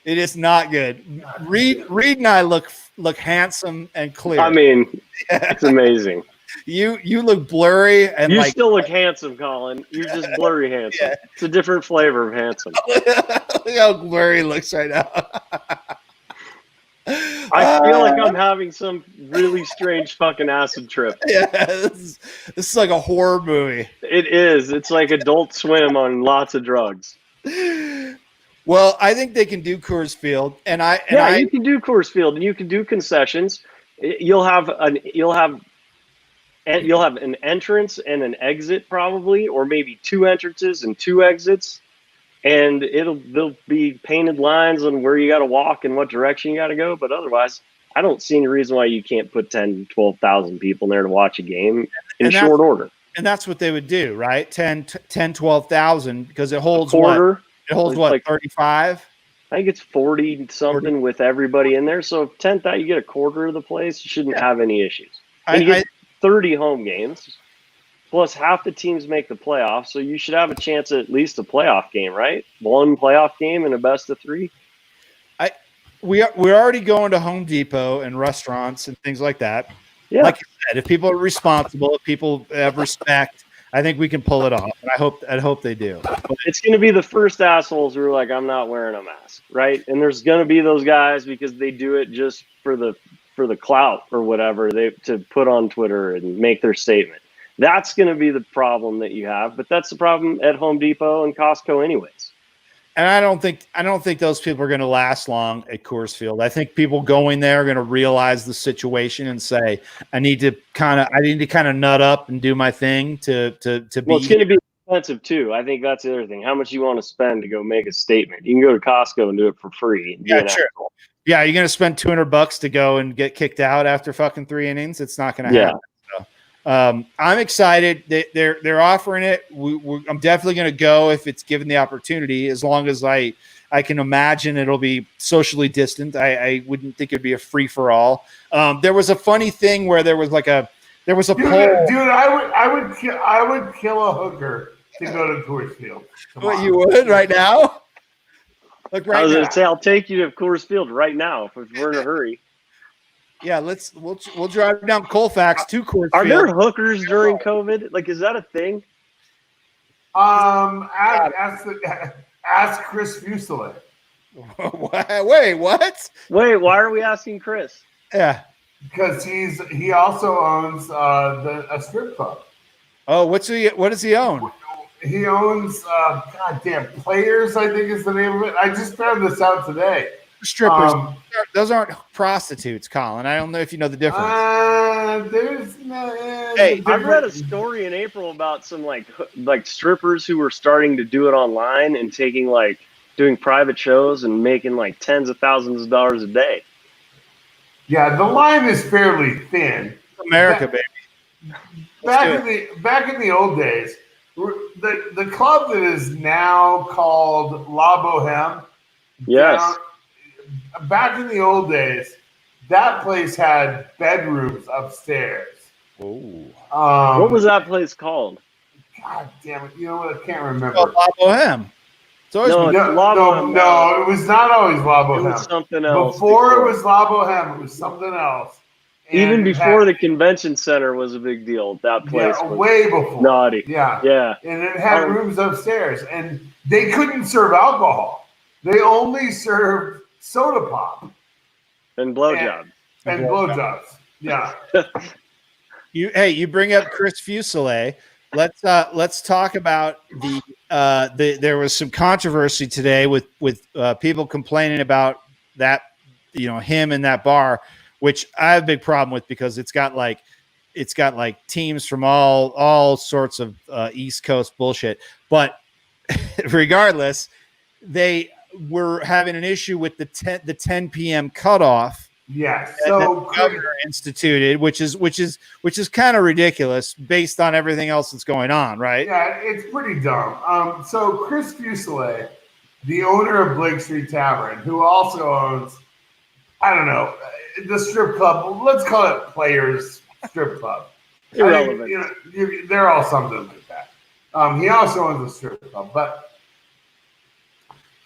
It is not good. Reed and I look handsome and clear. I mean, it's amazing. You look blurry and you still look handsome, Colin. You're just blurry handsome. Yeah. It's a different flavor of handsome. Look how blurry he looks right now. I feel like I'm having some really strange fucking acid trip. Yeah, this is like a horror movie. It is. It's like Adult Swim on lots of drugs. Well, I think they can do Coors Field, you can do Coors Field, and you can do concessions. You'll have an entrance and an exit probably, or maybe 2 entrances and 2 exits. And there'll be painted lines on where you got to walk and what direction you got to go. But otherwise, I don't see any reason why you can't put 10, 12,000 people in there to watch a game in short order. And that's what they would do, right? 10, 12,000, because it holds quarter. It holds what, like 35? I think it's 40 something with everybody in there. So 10th out, you get a quarter of the place. You shouldn't have any issues. And you get 30 home games. Plus, half the teams make the playoffs, so you should have a chance at least a playoff game, right? 1 playoff game and a best of 3. We're already going to Home Depot and restaurants and things like that. Yeah. Like you said, if people are responsible, if people have respect, I think we can pull it off. And I hope they do. But it's going to be the first assholes who are like, I'm not wearing a mask, right? And there's going to be those guys because they do it just for the clout or whatever to put on Twitter and make their statement. That's going to be the problem that you have, but that's the problem at Home Depot and Costco anyways. And I don't think those people are going to last long at Coors Field. I think people going there are going to realize the situation and say, I need to kind of nut up and do my thing to be. Well, it's going to be expensive too. I think that's the other thing. How much you want to spend to go make a statement? You can go to Costco and do it for free. Yeah, sure. Yeah, you're going to spend $200 to go and get kicked out after fucking 3 innings. It's not going to happen. I'm excited. They're offering it. I'm definitely going to go if it's given the opportunity, as long as I can imagine it'll be socially distant. I wouldn't think it'd be a free for all. There was a funny thing where there was a poll. Dude, I would kill a hooker to go to Coors Field. What, you would right now? Look I right was now. going to say, I'll take you to Coors Field right now if we're in a hurry. Yeah, we'll drive down Colfax to Coors Are there Field. hookers during COVID? Like, is that a thing? Ask Chris Fuselier. Wait, what? Wait, why are we asking Chris? Yeah. Because he also owns a strip club. Oh, what does he own? He owns goddamn Players, I think is the name of it. I just found this out today. Strippers. Those aren't prostitutes, Colin. I don't know if you know the difference. Hey, I've read a story in April about some like strippers who were starting to do it online and doing private shows and making like tens of thousands of dollars a day. Yeah, the line is fairly thin. America, baby. Back in the old days, the club that is now called La Boheme. Yes. Back in the old days, that place had bedrooms upstairs. Oh. What was that place called? God damn it! You know what? I can't remember. Called La Boheme. No, it was not always La Boheme. It was something else. Before it was La Boheme, it was something else. And even before the convention center was a big deal, that place was way before. Naughty. Yeah. And it had rooms upstairs, and they couldn't serve alcohol. They only served soda pop and blowjobs. And blowjobs. Yeah. You bring up Chris Fuselier. Let's talk about there was some controversy today with people complaining about that, him in that bar, which I have a big problem with because it's got like teams from all sorts of East Coast bullshit. But regardless, they were having an issue with the 10 p.m. cutoff. Yes, so the governor instituted, which is kind of ridiculous based on everything else that's going on, right? Yeah, it's pretty dumb. So Chris Fuselier, the owner of Blake Street Tavern, who also owns, I don't know, the strip club. Let's call it Players Strip Club. Irrelevant. They're all something like that. He also owns a strip club, but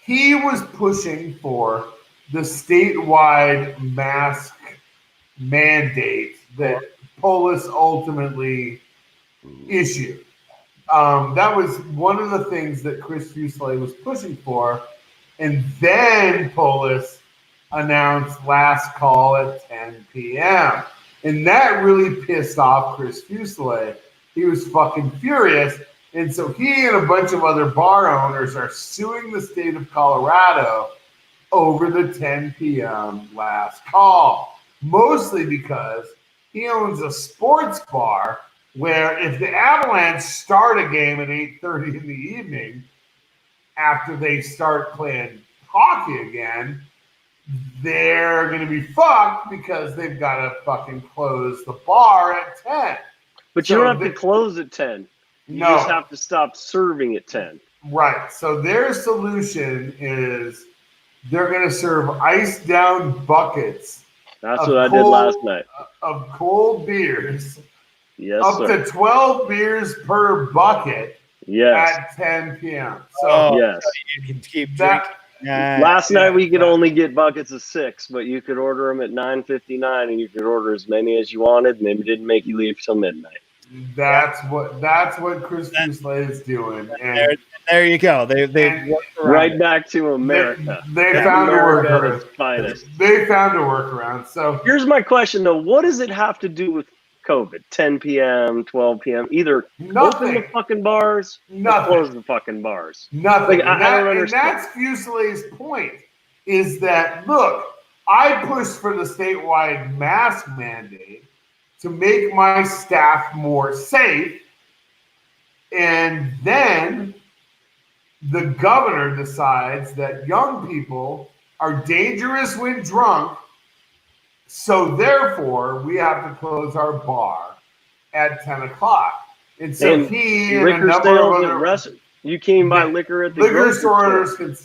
he was pushing for the statewide mask mandate that Polis ultimately issued. That was one of the things that Chris Fuselier was pushing for. And then Polis announced last call at 10 p.m. And that really pissed off Chris Fuselier. He was fucking furious. And so he and a bunch of other bar owners are suing the state of Colorado over the 10 p.m. last call, mostly because he owns a sports bar where if the Avalanche start a game at 8:30 in the evening, after they start playing hockey again, they're going to be fucked because they've got to fucking close the bar at 10. But you don't have to close at 10. You just have to stop serving at 10. Right. So their solution is they're going to serve iced down buckets. That's what I did last night. Of cold beers. Yes, up to 12 beers per bucket. Yes. At 10 p.m. So yes. You can keep drinking. Last night we could only get buckets of 6, but you could order them at $9.59, and you could order as many as you wanted, and they didn't make you leave till midnight. That's what Chris Fuselier is doing. And there you go. They right back to America. They found a workaround. Finest. They found a workaround. So here's my question though: what does it have to do with COVID? 10 p.m., 12 p.m. Either open the fucking bars, or close the fucking bars. Nothing. Like, I don't understand. And that's Fuselier's point: is that look, I pushed for the statewide mask mandate to make my staff more safe. And then the governor decides that young people are dangerous when drunk. So therefore, we have to close our bar at 10 o'clock. And so he and a number of other... You can't buy liquor at the liquor stores can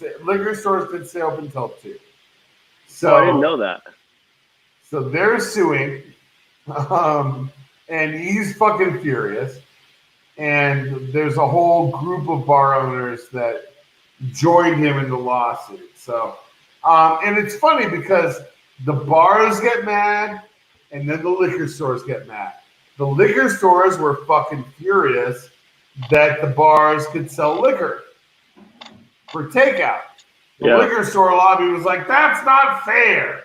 stay open until 2. So I didn't know that. So they're suing. And he's fucking furious. And there's a whole group of bar owners that joined him in the lawsuit. So, and it's funny because the bars get mad and then the liquor stores get mad. The liquor stores were fucking furious that the bars could sell liquor for takeout. The liquor store lobby was like, that's not fair.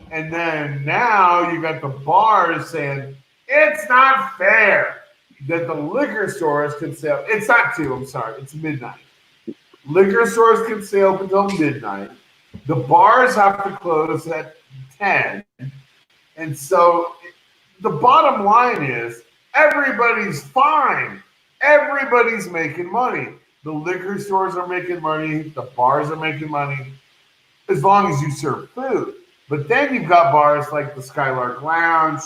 And then now you got the bars saying, it's not fair that the liquor stores can sell. It's not 2, I'm sorry, it's midnight. Liquor stores can stay open until midnight. The bars have to close at 10. And so the bottom line is everybody's fine. Everybody's making money. The liquor stores are making money. The bars are making money as long as you serve food. But then you've got bars like the Skylark Lounge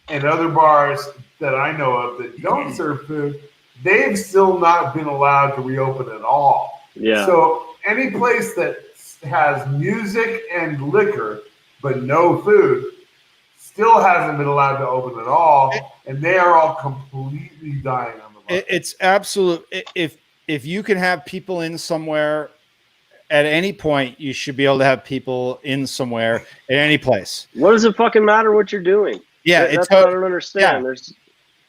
and other bars that I know of that don't serve food. They've still not been allowed to reopen at all. Yeah. So any place that has music and liquor but no food still hasn't been allowed to open at all, and they are all completely dying on the market. It's absolute. If you can have people in somewhere at any point, you should be able to have people in somewhere at any place. What does it fucking matter what you're doing? Yeah, that's what I don't understand. Yeah. There's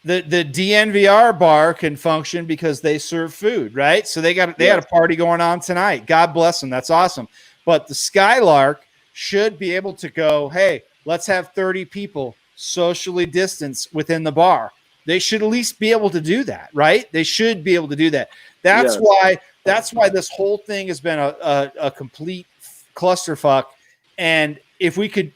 the DNVR bar can function because they serve food, right? So they had a party going on tonight. God bless them. That's awesome. But the Skylark should be able to go, hey, let's have 30 people socially distanced within the bar. They should at least be able to do that, right? They should be able to do that. That's why this whole thing has been a complete clusterfuck. And if we could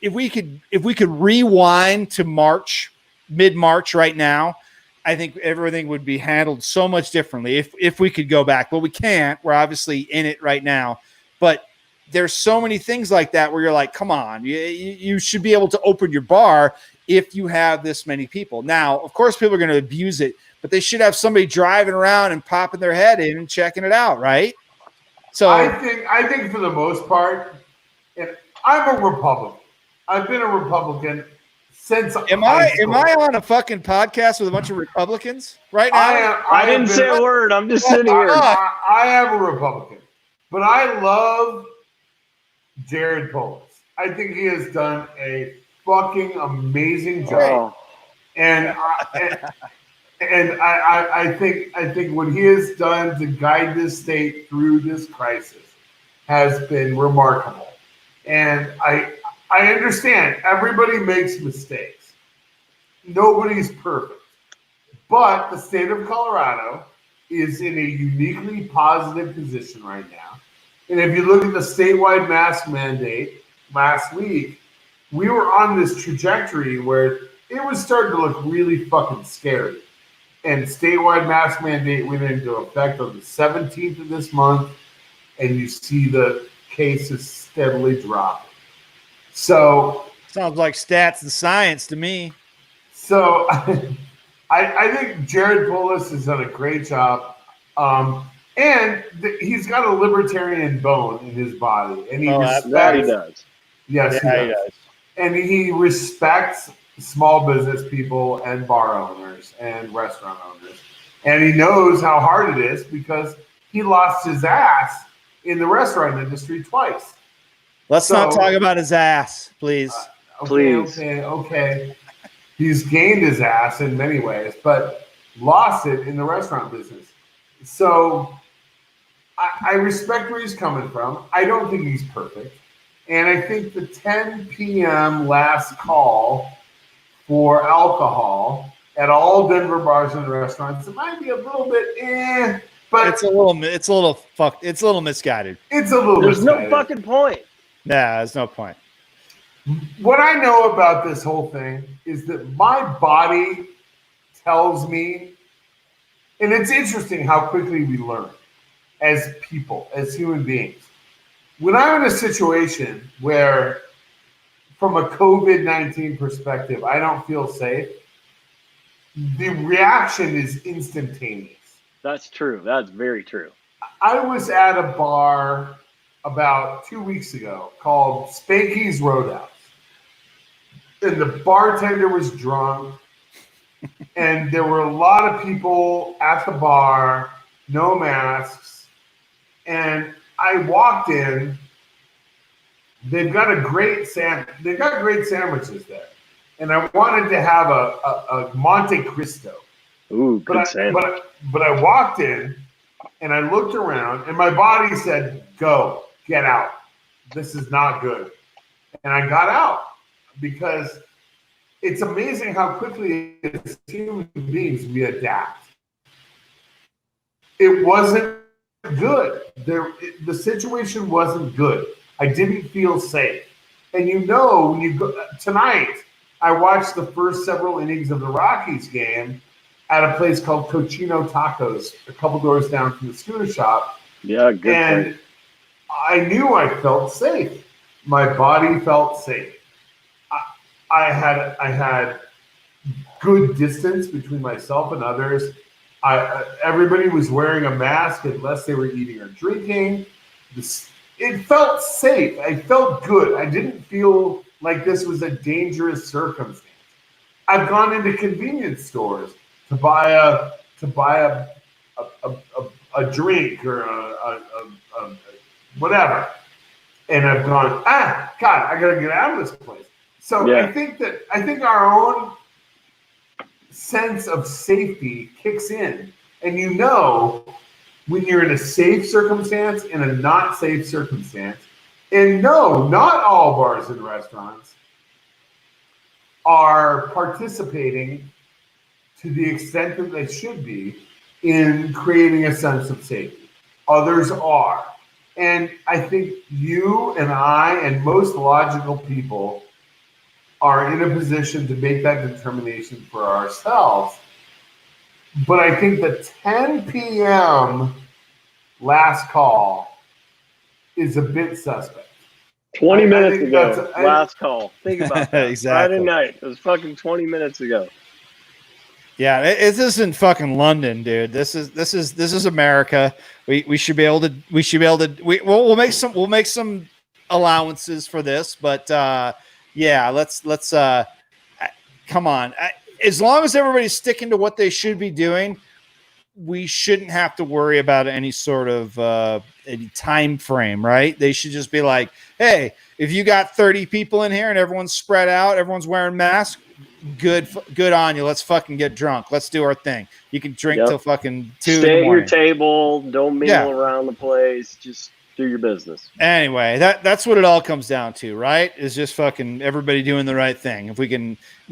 rewind to March, mid-March right now, I think everything would be handled so much differently if we could go back. But we can't. We're obviously in it right now. But there's so many things like that where you're like, come on, you should be able to open your bar if you have this many people. Now, of course, people are going to abuse it, but they should have somebody driving around and popping their head in and checking it out, right? So I think for the most part, and I'm a Republican. I've been a Republican since. Am I on a fucking podcast with a bunch of Republicans right now? I didn't say a word. I'm just sitting here. I am a Republican, but I love Jared Polis. I think he has done a fucking amazing job, and I think what he has done to guide this state through this crisis has been remarkable. And I understand everybody makes mistakes. Nobody's perfect. But the state of Colorado is in a uniquely positive position right now. And if you look at the statewide mask mandate last week, we were on this trajectory where it was starting to look really fucking scary. And statewide mask mandate went into effect on the 17th of this month, and you see the cases steadily dropping. So sounds like stats and science to me. So I think Jared Polis has done a great job. And he's got a libertarian bone in his body. And he respects, that he does. Yes, he does. And he respects small business people and bar owners and restaurant owners. And he knows how hard it is because he lost his ass in the restaurant industry twice. Let's not talk about his ass, please. Okay. He's gained his ass in many ways, but lost it in the restaurant business. So I respect where he's coming from. I don't think he's perfect. And I think the 10 p.m. last call for alcohol at all Denver bars and restaurants, it might be a little bit but it's a little misguided. There's no fucking point. Nah, there's no point. What I know about this whole thing is that my body tells me, and it's interesting how quickly we learn as people, as human beings. When I'm in a situation where, from a COVID-19 perspective, I don't feel safe, the reaction is instantaneous. That's true. That's very true. I was at a bar about 2 weeks ago called Spanky's Roadhouse. And the bartender was drunk. And there were a lot of people at the bar, no masks. And I walked in they've got great sandwiches there, and I wanted to have a Monte Cristo. Ooh, good sandwich. But I walked in and I looked around, and my body said, "Go, get out. This is not good." And I got out because it's amazing how quickly as human beings we adapt. It wasn't good. The situation wasn't good. I didn't feel safe. And when you go tonight, I watched the first several innings of the Rockies game at a place called Cochino Tacos, a couple doors down from the scooter shop. Yeah, good. And point. I knew I felt safe. My body felt safe. I had good distance between myself and others. Everybody was wearing a mask unless they were eating or drinking. It felt safe. I felt good. I didn't feel like this was a dangerous circumstance. I've gone into convenience stores to buy a drink or a whatever, and I've gone, God, I gotta get out of this place. So yeah. I think our own sense of safety kicks in, and when you're in a safe circumstance and a not safe circumstance. And no, not all bars and restaurants are participating to the extent that they should be in creating a sense of safety. Others are. And I think you and I and most logical people are in a position to make that determination for ourselves. But I think the 10 p.m. last call is a bit suspect. 20 minutes ago, last call. Think about that. Exactly. Friday night. It was fucking 20 minutes ago. Yeah, it isn't fucking London, dude. This is America. We should be able to. We'll make some allowances for this, but yeah, let's come on. As long as everybody's sticking to what they should be doing, we shouldn't have to worry about any sort of any time frame, right? They should just be like, hey, if you got 30 people in here and everyone's spread out, everyone's wearing masks, good on you. Let's fucking get drunk. Let's do our thing. You can drink till fucking 2 Stay in the morning. at your table. Don't mingle around the place. Just do your business. Anyway, that's what it all comes down to, right? Is just fucking everybody doing the right thing. If we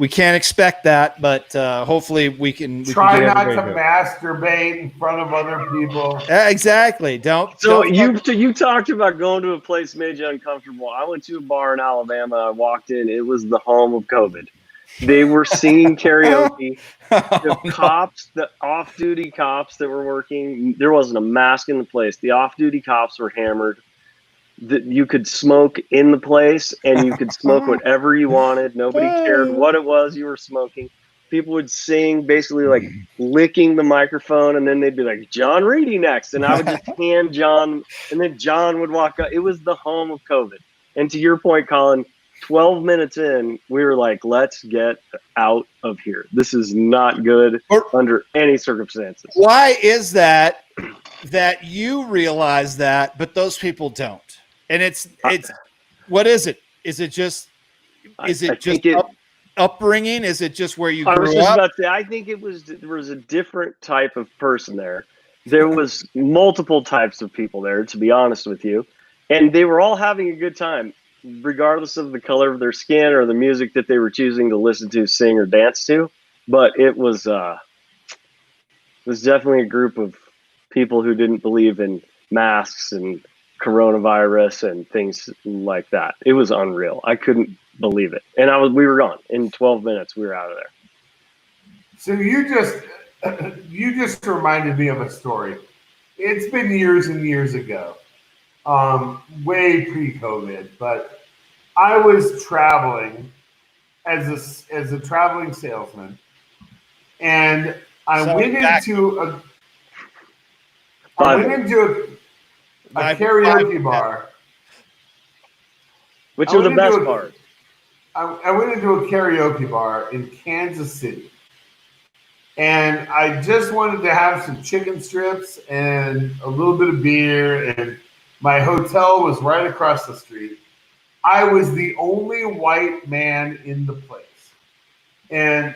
can't expect that, but hopefully we can try not to masturbate in front of other people. Exactly. You talked about going to a place made you uncomfortable. I went to a bar in Alabama. I walked in. It was the home of COVID. They were singing karaoke. The off-duty cops that were working, there wasn't a mask in the place. The off-duty cops were hammered. You could smoke in the place, and you could smoke whatever you wanted. Nobody cared what it was you were smoking. People would sing, basically like licking the microphone, and then they'd be like, John Reedy next. And I would just hand John, and then John would walk up. It was the home of COVID. And to your point, Colin, 12 minutes in, we were like, let's get out of here. This is not good under any circumstances. Why is that you realize that, but those people don't? And it's what is it? Is it just upbringing? Is it just where you grew up? I was just about to say, I think there was a different type of person there. There was multiple types of people there, to be honest with you. And they were all having a good time, regardless of the color of their skin or the music that they were choosing to listen to, sing, or dance to. But it was definitely a group of people who didn't believe in masks and coronavirus and things like that. It was unreal. I couldn't believe it. And we were gone. In 12 minutes, we were out of there. So you just reminded me of a story. It's been years and years ago. Way pre-COVID, but I was traveling as a traveling salesman, and I went into a karaoke bar. Which are the best bars? I went into a karaoke bar in Kansas City, and I just wanted to have some chicken strips and a little bit of beer, and my hotel was right across the street. I was the only white man in the place. And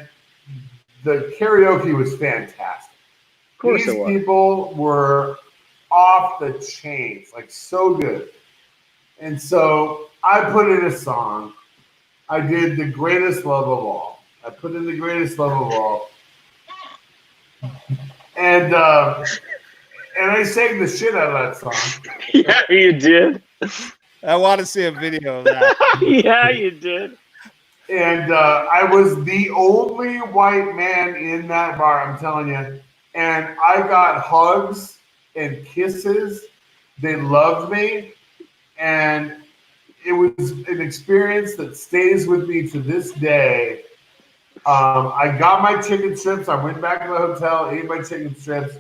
the karaoke was fantastic. Of course These it was. people were off the chains, like so good. And so I put in a song. I did The Greatest Love of All. I put in The Greatest Love of All. And I sang the shit out of that song. Yeah, you did. I want to see a video of that. Yeah, you did. And I was the only white man in that bar, I'm telling you. And I got hugs and kisses. They loved me. And it was an experience that stays with me to this day. I got my chicken strips. I went back to the hotel, ate my chicken strips.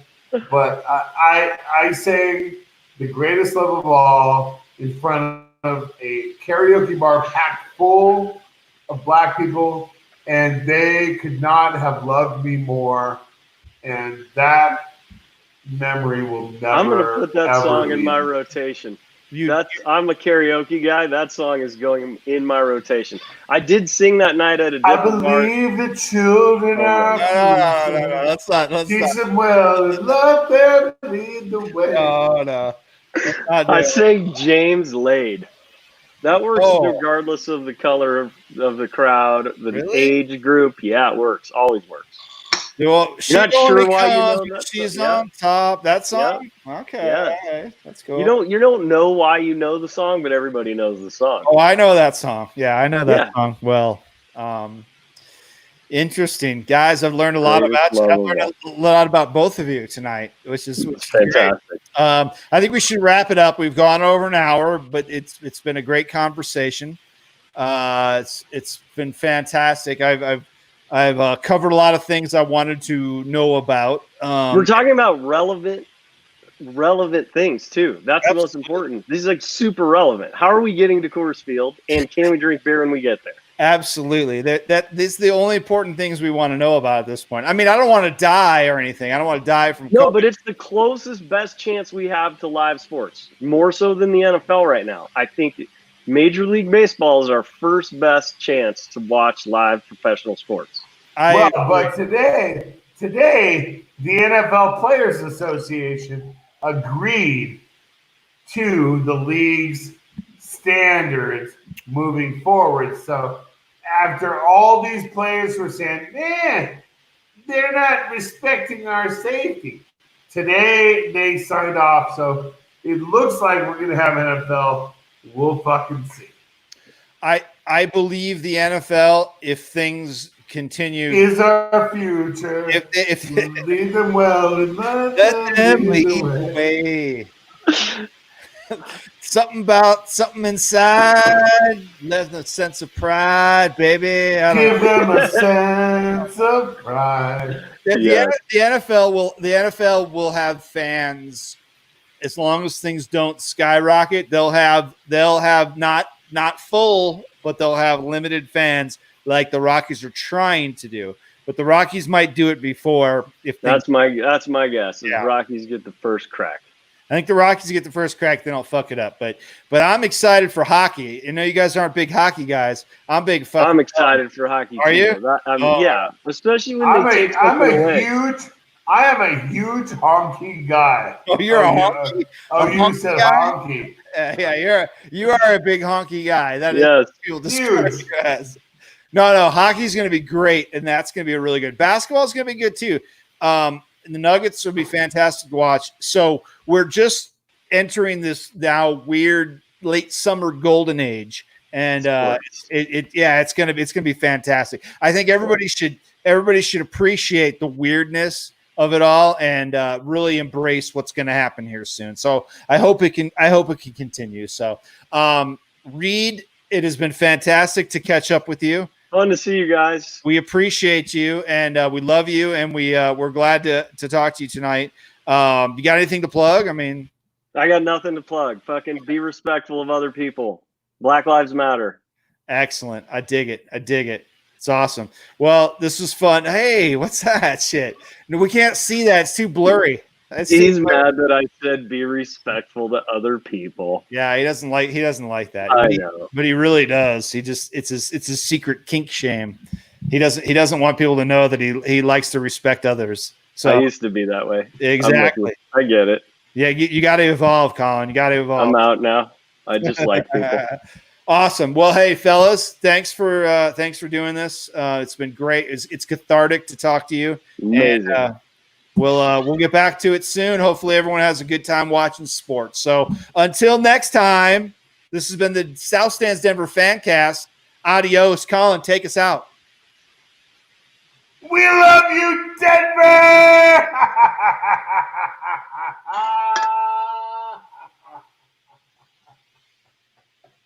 But I sang The Greatest Love of All in front of a karaoke bar packed full of black people, and they could not have loved me more. And that memory will never. I'm gonna put that song in leave. my rotation. I'm a karaoke guy. That song is going in my rotation. I did sing that night at a I different bar. believe the children are. No. Let's not. Teach them well and love them, lead the way. No. I sang James Laid. That works Oh. regardless of the color of the crowd, the Really? age group. Yeah, it works. Always works. Well, she You're not only sure why you know comes, that she's song? Yeah. on top. That song? Okay. Yeah. All right. That's cool. You don't know why you know the song, but everybody knows the song. Oh, I know that song. Yeah, I know that Yeah. song well. Interesting. Guys, I've learned a lot about you. I've learned a lot about both of you tonight, which is great. Fantastic. I think we should wrap it up. We've gone over an hour, but it's been a great conversation. It's been fantastic. I've covered a lot of things I wanted to know about. We're talking about relevant things too. That's the most important. This is like super relevant. How are we getting to Coors Field, and can we drink beer when we get there? Absolutely. This is the only important things we want to know about at this point. I mean, I don't want to die or anything. I don't want to die from No, COVID. but it's the closest, best chance we have to live sports, more so than the NFL right now. I think Major League Baseball is our first best chance to watch live professional sports. But today, the NFL Players Association agreed to the league's standards moving forward. So after all these players were saying, man, they're not respecting our safety, today they signed off. So it looks like we're going to have NFL. We'll fucking see. I believe the NFL, if things continue, Is our future. if Lead them well and let them lead the way. Something inside, there's a sense of pride, baby. I don't Give know. them a sense of pride. Yeah. The NFL will have fans as long as things don't skyrocket. They'll have not full, but they'll have limited fans like the Rockies are trying to do. But the Rockies might do it before. That's my guess. Yeah. The Rockies get the first crack. I think the Rockies get the first crack, they don't fuck it up. But I'm excited for hockey. I know you guys aren't big hockey guys. I'm big. I'm excited for hockey. Are you? Yeah, especially when I they take something away. I am a huge honky guy. Oh, you're a honky. Oh, A you honky said guy? honky. Yeah, you are a big honky guy. That is Yes. what people describe you as. No, hockey's going to be great, and that's going to be a really good. Basketball's going to be good too. And the Nuggets will be fantastic to watch. So we're just entering this now weird late summer golden age, and it's going to be fantastic. I think everybody should appreciate the weirdness of it all and really embrace what's going to happen here soon. So I hope it can continue. So Reed, it has been fantastic to catch up with you. Fun to see you guys. We appreciate you and we love you, and we're glad to talk to you tonight. You got anything to plug? I mean, I got nothing to plug. Fucking be respectful of other people. Black Lives Matter. excellent. I dig it. It's awesome. Well, this was fun. Hey, what's that shit? No, we can't see that. It's too blurry. He's mad that I said be respectful to other people. Yeah, he doesn't like that. I know. But he really does. It's his secret kink shame. He doesn't want people to know that he likes to respect others. So I used to be that way. exactly. I get it. Yeah, you got to evolve, Colin. You got to evolve. I'm out now. I just like people. Awesome. Well, hey, fellas, thanks for doing this. It's been great. It's cathartic to talk to you. Amazing. And, we'll get back to it soon. Hopefully, everyone has a good time watching sports. So until next time, this has been the South Stands Denver Fancast. Adios, Colin. Take us out. We love you, Denver!